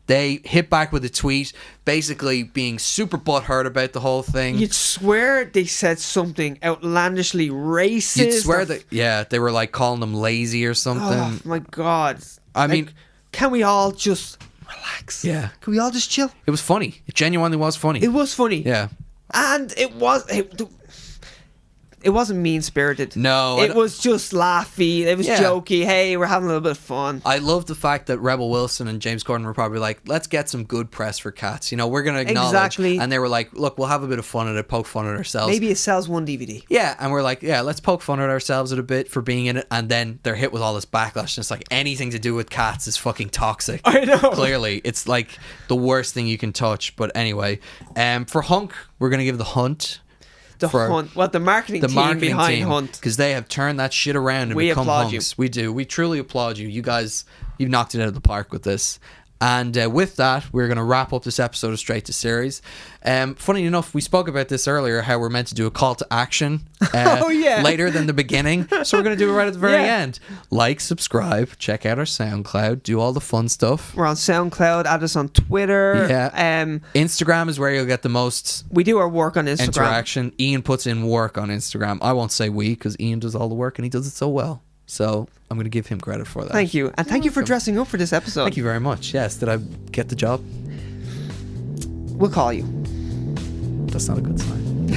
They hit back with a tweet, basically being super butthurt about the whole thing. You'd swear they said something outlandishly racist. You'd swear that, they were like calling them lazy or something. Oh my God. I mean, can we all just relax? Yeah. Can we all just chill? It was funny. It genuinely was funny. It was funny. Yeah. And it wasn't mean-spirited. No. It was just laughy. It was jokey. Hey, we're having a little bit of fun. I love the fact that Rebel Wilson and James Corden were probably like, let's get some good press for cats. We're going to acknowledge. Exactly. And they were like, look, we'll have a bit of fun at it, poke fun at ourselves. Maybe it sells one DVD. Yeah. And we're like, yeah, let's poke fun at ourselves a bit for being in it. And then they're hit with all this backlash. And it's like anything to do with cats is fucking toxic. I know. Clearly. It's like the worst thing you can touch. But anyway, for Hunk, we're going to give the Hunt. Hunt. Well, the marketing team behind Hunt. Because they have turned that shit around and become hunks. We do. We truly applaud you. You guys, you've knocked it out of the park with this. And with that, we're going to wrap up this episode of Straight to Series. Funny enough, we spoke about this earlier, how we're meant to do a call to action later than the beginning. So we're going to do it right at the very end. Like, subscribe, check out our SoundCloud, do all the fun stuff. We're on SoundCloud, add us on Twitter. Yeah. Instagram is where you'll get the most... We do our work on Instagram. Interaction. Ian puts in work on Instagram. I won't say we, because Ian does all the work and he does it so well. So I'm going to give him credit for that. Thank you. And thank you for dressing up for this episode. Thank you very much. Yes. Did I get the job? We'll call you. That's not a good sign.